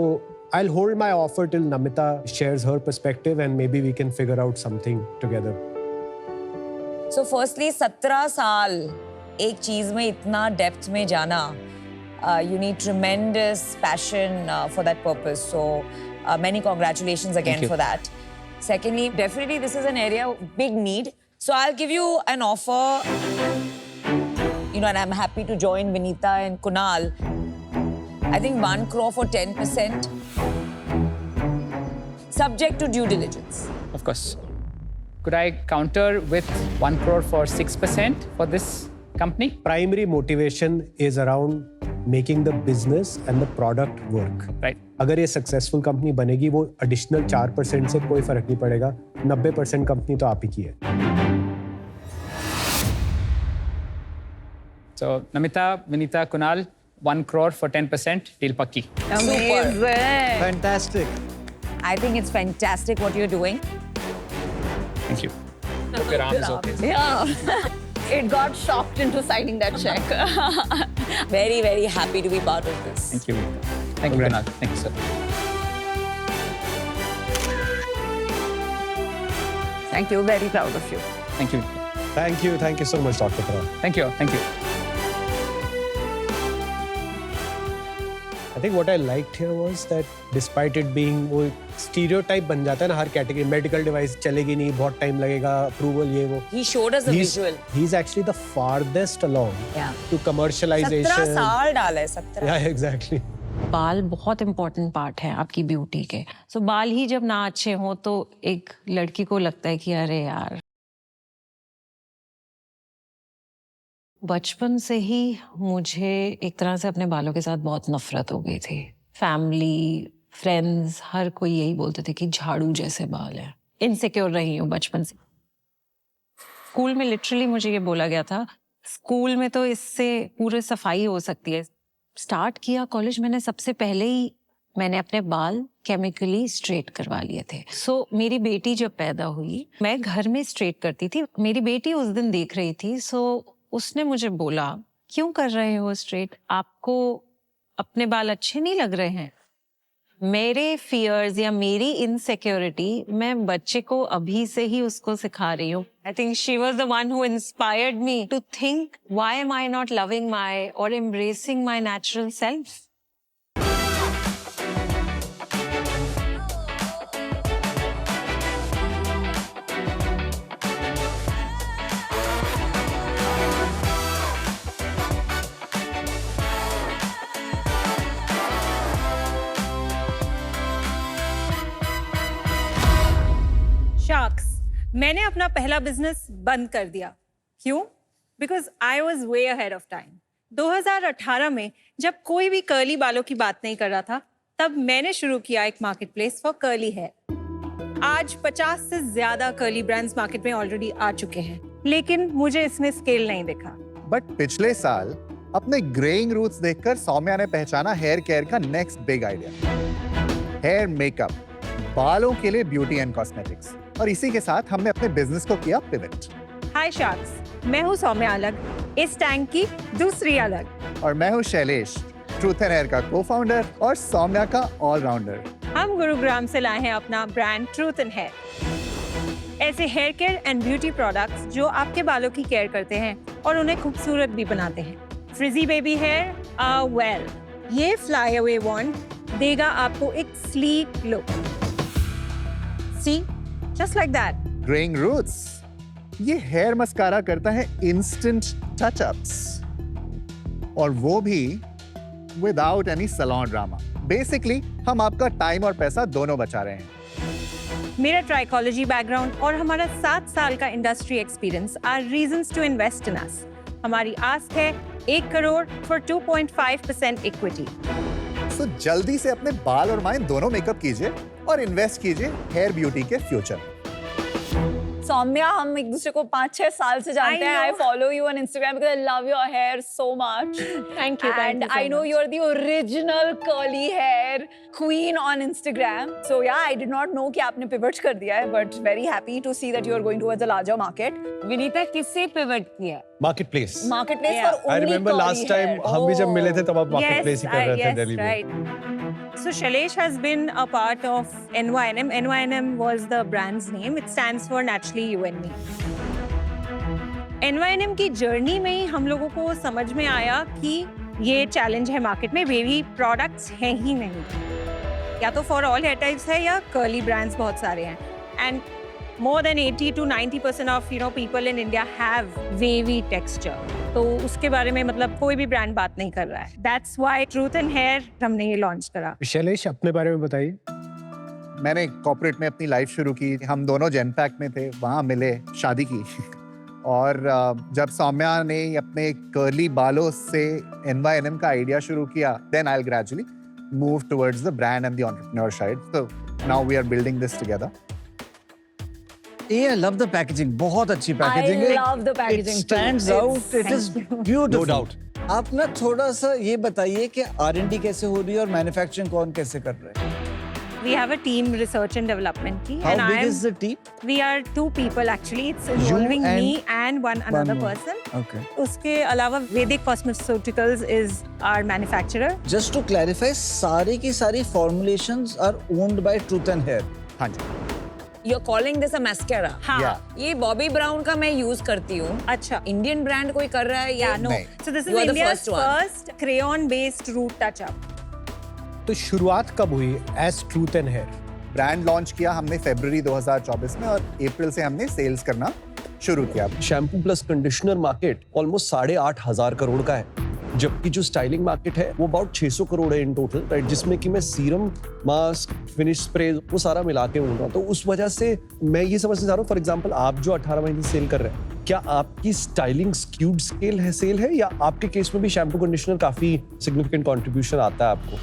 I'll hold my offer till Namita shares her perspective, and maybe we can figure out something together. So firstly, 17 साल एक चीज में इतना depth में जाना, you need tremendous passion for that purpose. So many congratulations again for that. Secondly, definitely this is an area of big need. So I'll give you an offer, and I'm happy to join Vinita and Kunal. I think 1 crore for 10%, subject to due diligence. Of course. Could I counter with 1 crore for 6% for this company? Primary motivation is around making the business and the product work. Right. अगर ये successful company बनेगी, वो additional 4% से कोई फर्क नहीं पड़ेगा. 90% company तो आप ही की है. So Namita, Vinita, Kunal, 1 crore for 10%, deal pakki. Amazing. Fantastic. I think it's fantastic what you're doing. Thank you. Hope your arm is okay. Yeah. It got shocked into signing that check. Very, very happy to be part of this. Thank you. Thank you, Kunal. Thank you, sir. Thank you. Very proud of you. Thank you. Thank you so much, Dr. Parag. Thank you. Thank you. I think what I liked here was that despite it being वो stereotype बन जाता है ना हर category, medical device चलेगी नहीं, बहुत time लगेगा, approval ये वो. He showed us a visual. He's actually the farthest along to commercialization. 17 साल डाला है, 17. Yeah, exactly. बाल बहुत इम्पोर्टेंट पार्ट है आपकी ब्यूटी के. सो बाल ही जब ना अच्छे हों तो एक लड़की को लगता है कि अरे यार. बचपन से ही मुझे एक तरह से अपने बालों के साथ बहुत नफरत हो गई थी. फैमिली, फ्रेंड्स, हर कोई यही बोलते थे कि झाड़ू जैसे बाल है. इनसिक्योर रही हूँ बचपन से. स्कूल में लिटरली मुझे ये बोला गया था, स्कूल में तो इससे पूरे सफाई हो सकती है. स्टार्ट किया कॉलेज, मैंने सबसे पहले ही मैंने अपने बाल केमिकली स्ट्रेट करवा लिए थे. सो मेरी बेटी जब पैदा हुई, मैं घर में स्ट्रेट करती थी. मेरी बेटी उस दिन देख रही थी, सो उसने मुझे बोला, क्यों कर रहे हो स्ट्रेट, आपको अपने बाल अच्छे नहीं लग रहे हैं. मेरे फियर्स या मेरी इनसिक्योरिटी मैं बच्चे को अभी से ही उसको सिखा रही हूँ. I think she was the one who inspired me to think, why am I not loving my और embracing my natural self. Sharks, मैंने अपना पहला बिजनेस बंद कर दिया. क्यों? because I was way ahead of time. 2018 में जब कोई भी कर्ली बालों की बात नहीं कर रहा था, तब मैंने शुरू किया एक marketplace for curly hair. आज 50 से ज्यादा कर्ली ब्रांड्स मार्केट में ऑलरेडी आ चुके हैं, लेकिन मुझे इसमें स्केल नहीं दिखा। बट पिछले साल अपने ग्रेइंग रूट्स देखकर सौम्या ने पहचाना हेयर केयर का next big idea, hair makeup, बालों के लिए ब्यूटी एंड कॉस्मेटिक्स। और इसी के साथ हमने अपने बिजनेस को किया पिवट। हाय शार्क्स, मैं हूँ सौम्या अलग, इस टैंक की दूसरी अलग। और मैं हूँ शैलेश, ट्रूथ एंड हेयर का को-फाउंडर और सौम्या का ऑलराउंडर। हम गुरुग्राम से लाए हैं अपना ब्रांड ट्रूथ एंड हेयर, ऐसे hair care and beauty products जो आपके बालों की केयर करते हैं और उन्हें खूबसूरत भी बनाते हैं। फ्रिजी बेबी हेयर, वेल, ये फ्लाई अवे वॉन्ड देगा आपको एक sleek look. See, just like that. Greying roots, ये हेयर मस्कारा करता है इंस्टेंट टचअप्स, और वो भी without any salon drama. Basically हम आपका टाइम और पैसा दोनों बचा रहे हैं। मेरा ट्राइकोलॉजी बैकग्राउंड और हमारा 7 साल का industry experience are reasons to invest in us. हमारी आस्क है 1 करोड़ फॉर 2.5% इक्विटी। तो जल्दी से अपने बाल और माइंड दोनों मेकअप कीजिए और इन्वेस्ट कीजिए हेयर ब्यूटी के फ्यूचर। सौम्या, हम एक दूसरे को 5-6 साल से जानते हैं। I follow you on Instagram because I love your hair so much. Thank you. And I know you're the original curly hair queen on Instagram. So yeah, I did not know कि आपने pivot कर दिया है, but very happy to see that you are going towards a larger market. Vinita किससे pivot किया? Marketplace. Marketplace for only I remember curly last time hair. हम भी जब मिले थे तब आप Yes, मार्केटप्लेस ही कर रहे थे yes, दिल्ली में। right. So Shailesh has been a part of NYNM. NYNM was the brand's name. It stands for Naturally You and Me. NYNM की जर्नी में ही हम लोगों को समझ में आया कि ये चैलेंज है मार्केट में, बेबी प्रोडक्ट्स हैं ही नहीं। या तो फॉर ऑल हेयर टाइप्स है या कर्ली ब्रांड्स बहुत सारे हैं। And more than 80 to 90% of people in India have wavy texture. तो उसके बारे में मतलब कोई भी ब्रांड बात नहीं कर रहा है। That's why Truth and Hair हमने ये लॉन्च करा। शैलेश, अपने बारे में बताइए। मैंने कॉर्पोरेट में अपनी लाइफ शुरू की। हम दोनों जेनपैक में थे, वहाँ मिले, शादी की। और जब सौम्या ने अपने कर्ली बालों से NYNM का आइडिया शुरू किया, then I'll gradually move towards the brand and the entrepreneur side. So now we are building this together. I love the packaging. बहुत अच्छी packaging है। I love the packaging It stands too. out. It is Thank beautiful. No doubt. आप ना थोड़ा सा ये बताइए कि R&D कैसे हो रही है और मैन्युफैक्चरिंग कौन कैसे कर रहे हैं? We have a team research and development की. How and big is the team? We are 2 people actually. It's involving and me and one another more. person. Okay. उसके अलावा Vedic Cosmeceuticals is our manufacturer. Just to clarify, सारी की सारी formulations are owned by Truth and Hair. हाँ जी। You're calling this a mascara? हाँ. Yeah. ये Bobby brown का मैं यूज करती हूँ। अच्छा. इंडियन ब्रांड कोई कर रहा है या Yeah, no. नहीं. So this is You are the India's first one. first crayon-based root touch-up. तो शुरुआत कब हुई as truth and hair? Brand launch किया हमने फरवरी 2024 में और अप्रैल से हमने सेल्स करना शुरू किया। Shampoo plus conditioner market almost 8,500 crore का है, जबकि जो स्टाइलिंग मार्केट है वो अबाउट 600 करोड़ है इन टोटल, राइट? जिसमें कि मैं सीरम, मास्क, फिनिश स्प्रे वो सारा मिला के बोल रहा हूँ। तो उस वजह से मैं ये समझना चाह रहा हूँ, फॉर एग्जांपल आप जो 18 महीने से सेल कर रहे हैं, क्या आपकी स्टाइलिंग स्क्यूड स्केल है, सेल है, या आपके केस में भी शैम्पू कंडीशनर काफी सिग्निफिकेंट कंट्रीब्यूशन आता है आपको?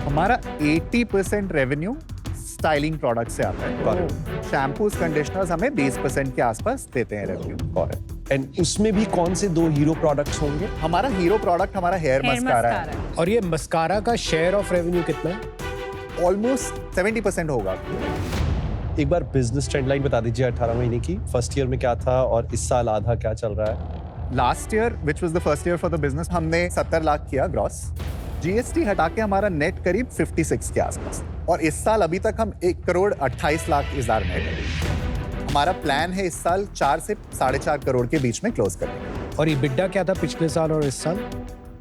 हमारा 80% रेवेन्यू स्टाइलिंग प्रोडक्ट से आता है। शैम्पूज, कंडीशनर्स हमें 20% के आसपास देते हैं रेवेन्यू। एंड उसमें भी कौन से 2 हीरो प्रोडक्ट्स होंगे? हमारा हीरो प्रोडक्ट हमारा हेयर मस्कारा है। और ये मस्कारा का शेयर ऑफ रेवेन्यू कितना है? ऑलमोस्ट 70% होगा। एक बार बिजनेस ट्रेंड लाइन बता दीजिए 18 महीने की। फर्स्ट ईयर में क्या था और इस साल आधा क्या चल रहा है? Last year which was the first year for the business, हमने 70 लाख किया ग्रॉस। जीएसटी हटा के हमारा नेट करीब 56 के आसपास, और इस साल अभी तक हम 1 करोड़ 28 लाख इज़ार नेट है। हमारा प्लान है इस साल 4 से 4.5 करोड़ के बीच में क्लोज करने। और EBITDA क्या था पिछले साल और इस साल?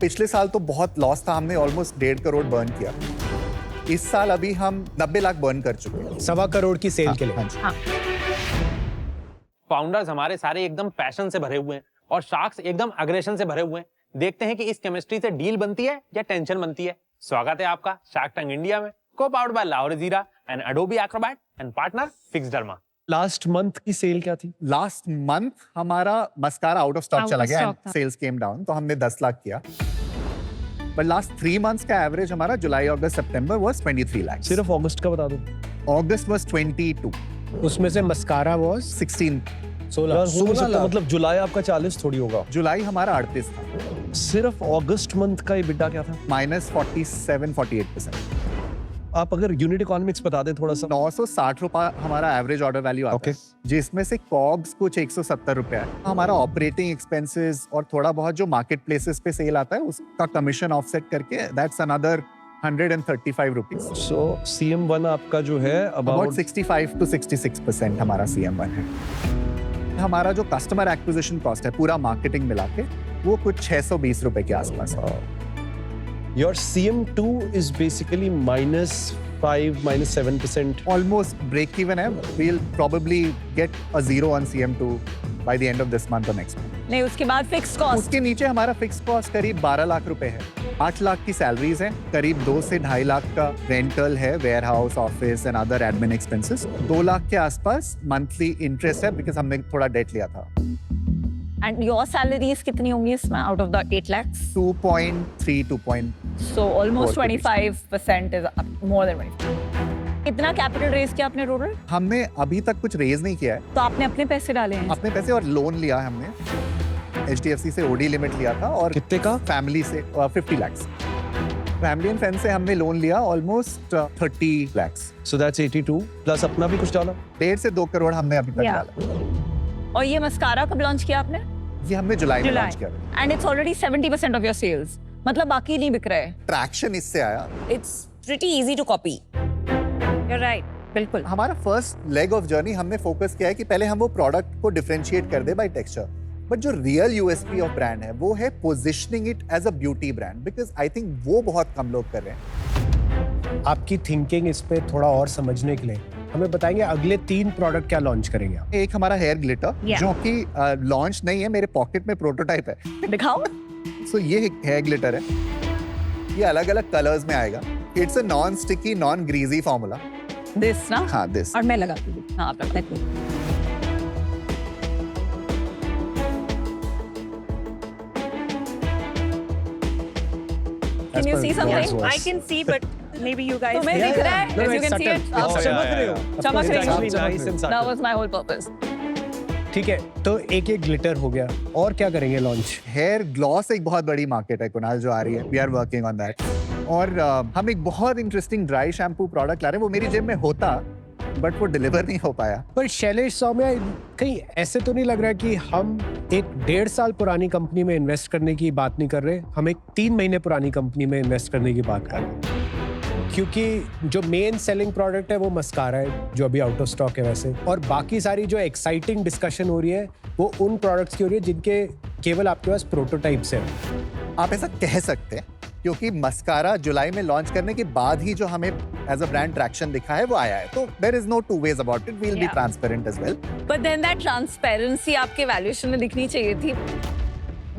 पिछले साल तो बहुत लॉस था, हमने ऑलमोस्ट 1.5 करोड़ बर्न किया। इस साल अभी हम 90 लाख बर्न कर चुके हैं। 1.25 करोड़ की सेल के लिए। हाँ जी। फाउंडर्स हमारे सारे एकदम पैशन से भरे हुए हैं और शार्क्स एकदम अग्रेशन से भरे हुए हैं। देखते हैं कि इस केमिस्ट्री से डील बनती है या टेंशन बनती है। स्वागत है आपका शार्क टैंक इंडिया में, को पावर्ड बाय लाहौरी जीरा and Adobe Acrobat and partner fix derma. Last month की सेल क्या थी? लास्ट मंथ हमारा mascara out of stock Out चला of गया stock एंड था। सेल्स केम डाउन, तो हमने 10 लाख किया। बट लास्ट 3 मंथ्स का एवरेज हमारा जुलाई, अगस्त, सितंबर वाज 23 लाख। सिर्फ अगस्त का बता दो। अगस्त वाज 22, उसमें से मस्कारा वाज 16। 16। यार हो नहीं सकता, मतलब जुलाई आपका 40 थोड़ी होगा। जुलाई हमारा 38 था। सिर्फ अगस्त मंथ का EBITDA क्या था? -47-48%। आप अगर यूनिट इकोनॉमिक्स बता दें थोड़ा सा। 960 रुपए हमारा एवरेज ऑर्डर वैल्यू आता है, जिसमें से कॉग्स कुछ 170 रुपए है। हमारा ऑपरेटिंग एक्सपेंसेस और थोड़ा बहुत जो मार्केट प्लेसेस पे सेल आता है उसका कमीशन ऑफसेट करके that's another 135 rupees. So CM1 आपका जो है अबाउट 65 to 66% हमारा CM1 है। हमारा जो कस्टमर एक्विजिशन कॉस्ट है पूरा मार्केटिंग मिला के वो कुछ 620 रुपए के आसपास है। Your CM2 is basically -5, -7%. Almost break even है। We'll probably get a zero on CM2 by the end of this month or next month. नहीं, उसके बाद फिक्स कॉस्ट। उसके नीचे हमारा फिक्स कॉस्ट करीब 12 लाख रुपए है। 8 लाख की सैलरीज हैं, करीब 2 से 2.5 लाख का रेंटल है, warehouse, office and other admin expenses. 2 lakh के आसपास मंथली इंटरेस्ट है बिकॉज हमने थोड़ा डेट लिया था। एंड योर सैलरीज कितनी होंगी इसमें out of the 8 lakhs? 2.3, 2. So almost 4 25% is more than 25%. कितना कैपिटल रेज किया आपने टोटल? हमने अभी तक कुछ रेज नहीं किया है, तो आपने अपने पैसे डाले हैं? अपने पैसे और लोन लिया है हमने। HDFC से OD लिमिट लिया था और कितने का? फैमिली से 50 lakhs। फैमिली एंड फ्रेंड से हमने लोन लिया almost 30 lakhs। So that's 82 plus अपना भी कुछ डाला। 1.5 से 2 करोड़ हमने अभी तक Yeah. डाला। और ये मस्कारा कब लॉन्च किया आपने? ये हमने जुलाई में लॉन्च किया था। And it's already 70% of your sales, मतलब बाकी नहीं बिक रहे। ट्रैक्शन इससे आया। It's pretty easy to copy. You're right, बिल्कुल। हमारा फर्स्ट लेग ऑफ जर्नी हमने फोकस किया है कि पहले हम वो प्रोडक्ट को डिफरेंशिएट कर दे बाय टेक्सचर, बट जो रियल USP ऑफ ब्रांड है वो है positioning it as a beauty brand, because I think वो बहुत कम लोग कर रहे हैं। आपकी थिंकिंग इस पे थोड़ा और समझने के लिए हमें बताएंगे अगले 3 प्रोडक्ट क्या लॉन्च करेंगे आप? एक हमारा हेयर ग्लिटर Yeah. जो कि लॉन्च नहीं है, मेरे पॉकेट में प्रोटोटाइप है। दिखाओ। सो ये हेयर ग्लिटर है, ये अलग अलग कलर्स में आएगा। It's a non sticky, non greasy formula. This ना? हाँ, दिस। और मैं लगाती हूँ। हाँ, आप लगाते हैं। Can you see something? I can see, but maybe you guys. तुम्हें दिख रहा है? No, As no, you it's can see it. subtle. आप It's चमक रहे हो। चमक रही हो। It's actually nice and That subtle. was my whole purpose. ठीक है, तो एक ग्लिटर हो गया, और क्या करेंगे लॉन्च? हेयर ग्लॉस एक बहुत बड़ी मार्केट है कुणाल जो आ रही है, we are working on that. और हम एक बहुत इंटरेस्टिंग ड्राई शैम्पू प्रोडक्ट ला रहे हैं, वो मेरी जेब में होता बट वो डिलीवर नहीं हो पाया। पर शैलेश सौम्या, कहीं ऐसे तो नहीं लग रहा है कि हम एक 1.5 साल पुरानी कंपनी में इन्वेस्ट करने की बात नहीं कर रहे, हम एक 3 महीने पुरानी कंपनी में इन्वेस्ट करने की बात कर रहे हैं? क्योंकि जो मेन सेलिंग प्रोडक्ट है वो मस्कारा है, जो अभी आउट ऑफ स्टॉक है वैसे, और बाकी सारी जो एक्साइटिंग डिस्कशन हो रही है वो उन प्रोडक्ट्स की हो रही है जिनके केवल आपके पास प्रोटोटाइप्स हैं। आप ऐसा कह सकते हैं क्योंकि मस्कारा जुलाई में लॉन्च करने के बाद ही जो हमें एज अ ब्रांड ट्रैक्शन दिखा है वो आया है, तो there is no two ways about it, we will be Yeah. Transparent as well. But then that transparency आपके वैल्यूएशन में दिखनी चाहिए थी।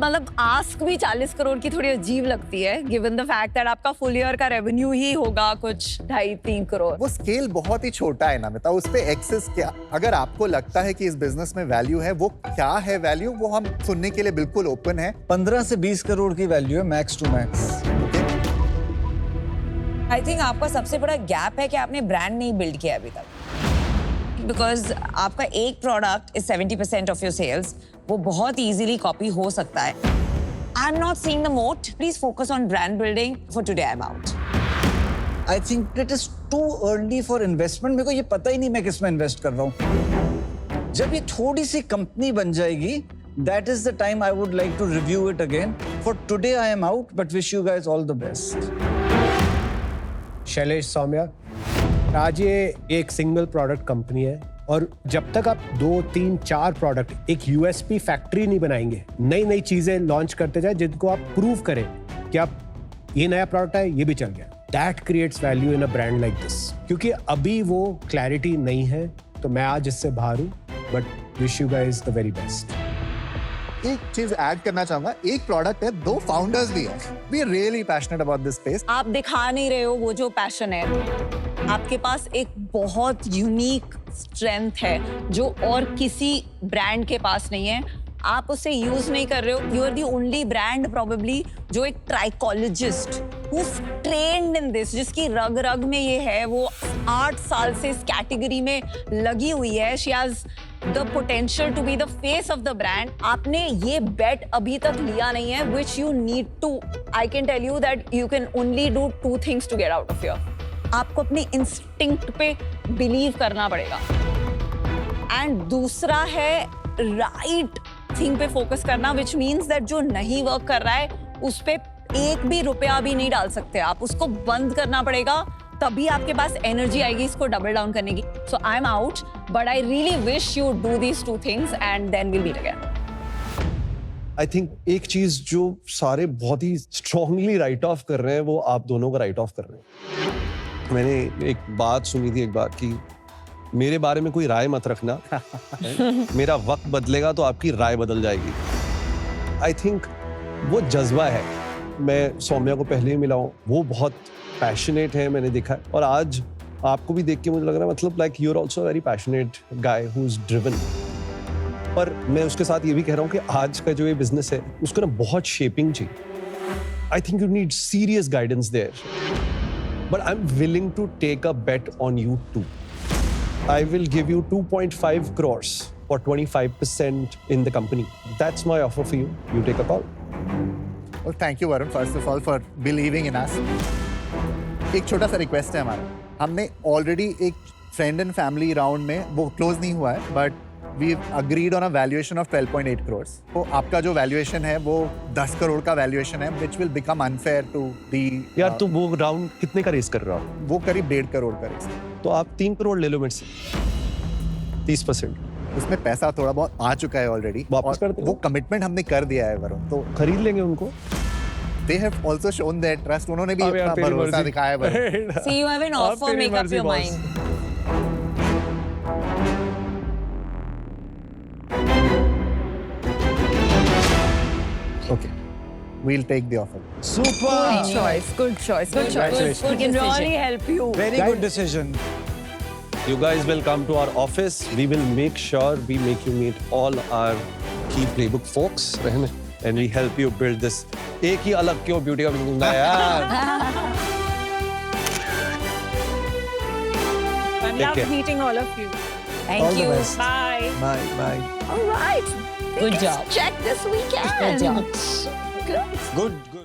मतलब आस्क भी 40 करोड़ की थोड़ी अजीब लगती है, गिवन द फैक्ट दैट आपका फुल ईयर का रेवेन्यू ही होगा कुछ 2.5-3 करोड़। वो स्केल बहुत ही छोटा है ना मिता, उस पे एक्सेस क्या, अगर आपको लगता है कि इस बिजनेस में वैल्यू है, वो क्या है वैल्यू, वो हम सुनने के लिए बिल्कुल ओपन है। 15 से 20 करोड़ की वैल्यू है max to max. I think आपका सबसे बड़ा गैप है कि आपने ब्रांड नहीं बिल्ड किया अभी तक, बिकॉज आपका एक product is 70% of your sales, वो बहुत इजीली कॉपी हो सकता है। I am not seeing the moat, please focus on brand building for today I am out. I think it is too early for investment. मेरे को ये पता ही नहीं मैं किस में इन्वेस्ट कर रहा हूँ। जब ये थोड़ी सी कंपनी बन जाएगी, that is the time I would like to review it again. For today I am out, but wish you guys all the best. Shailesh Saumya, आज ये एक सिंगल प्रोडक्ट कंपनी है, और जब तक आप 2, 3, 4 प्रोडक्ट, एक USP फैक्ट्री नहीं बनाएंगे, नई नई चीजें लॉन्च करते जाए जिनको आप प्रूव करें कि आप ये नया प्रोडक्ट है, ये भी चल गया, that creates value in a brand like this. क्योंकि अभी वो क्लैरिटी नहीं है, तो मैं आज इससे बाहर हूँ, but wish you guys the very best. एक चीज ऐड करना चाहूंगा, एक प्रोडक्ट है, 2 फाउंडर्स भी हैं, we are really passionate about this space. आप दिखा नहीं रहे हो वो जो पैशन है। आपके पास एक बहुत यूनिक स्ट्रेंथ है जो और किसी ब्रांड के पास नहीं है। आप उसे यूज नहीं कर रहे हो। You are the only brand probably जो एक trichologist who's trained in this, जिसकी रग रग में ये है, वो 8 साल से इस कैटेगरी में लगी हुई है। She has the potential to be the face of the brand. आपने ये bet अभी तक लिया नहीं है, which you need to. I can tell you that you can only do 2 things to get out of here. आपको अपनी instinct पे believe करना पड़ेगा। And दूसरा है right thing पे focus करना, which means that जो नहीं work कर रहा है, उस पे एक भी रुपया भी नहीं डाल सकते आप, उसको बंद करना पड़ेगा, तभी आपके पास एनर्जी आएगी इसको डबल डाउन करने की। So I am out, but I really wish you do these 2 things and then will meet again. I think एक चीज जो सारे बहुत ही स्ट्रांगली राइट ऑफ कर रहे हैं वो आप दोनों को राइट ऑफ कर रहे हैं। मैंने एक बात सुनी थी एक बार कि मेरे बारे में कोई राय मत रखना, मेरा वक्त बदलेगा तो आपकी राय बदल जाएगी। आई थिंक वो जज्बा है। मैं सौम्या को पहले ही मिला हूँ, वो बहुत पैशनेट है, मैंने देखा है। और आज आपको भी देख के मुझे लग रहा है मतलब like you are also very passionate guy who is driven. पर मैं उसके साथ ये भी कह रहा हूँ कि आज का जो ये बिजनेस है उसको ना बहुत शेपिंग चाहिए। I think you need serious guidance there, but I am willing to take a bet on you too. I will give you 2.5 crores for 25% in the company. That's my offer for you. You take a call. Well, thank you, Varun, first of all, for believing in us. एक छोटा सा request है हमारा। हमने already एक friend and family round में, वो close नहीं हुआ है, but we agreed on a valuation of 12.8 crores. तो आपका जो वैल्यूएशन है वो 10 करोड़ का वैल्यूएशन है, which will become unfair to the यार तुम वो राउंड कितने का रेस कर रहे हो? वो करीब 1.5 करोड़ का रेस। तो आप 3 करोड़ ले लो मेरे से, 30%। उसमें पैसा थोड़ा बहुत आ चुका है ऑलरेडी, वापस कर दो। वो कमिटमेंट हमने कर दिया है वरुण, तो खरीद लेंगे उनको। they have also shown their trust. उन्होंने भी अब यार अपना तेरी भरोसा मर्जी। दिखाया है Varun. See, you have an अब offer, तेरी make up मर्जी, your boss। mind. Okay, we'll take the offer. Super. Good choice, good choice, good choice. We can really help you. Very good decision. You guys will come to our office. We will make sure we make you meet all our key playbook folks, and we help you build this. एक ही अलग क्यों beauty का business है यार। I Take love care. meeting all of you. Thank All the you. best. Bye. Bye, bye. All right. Good Tickets job. check this weekend. Good job. Good. Good.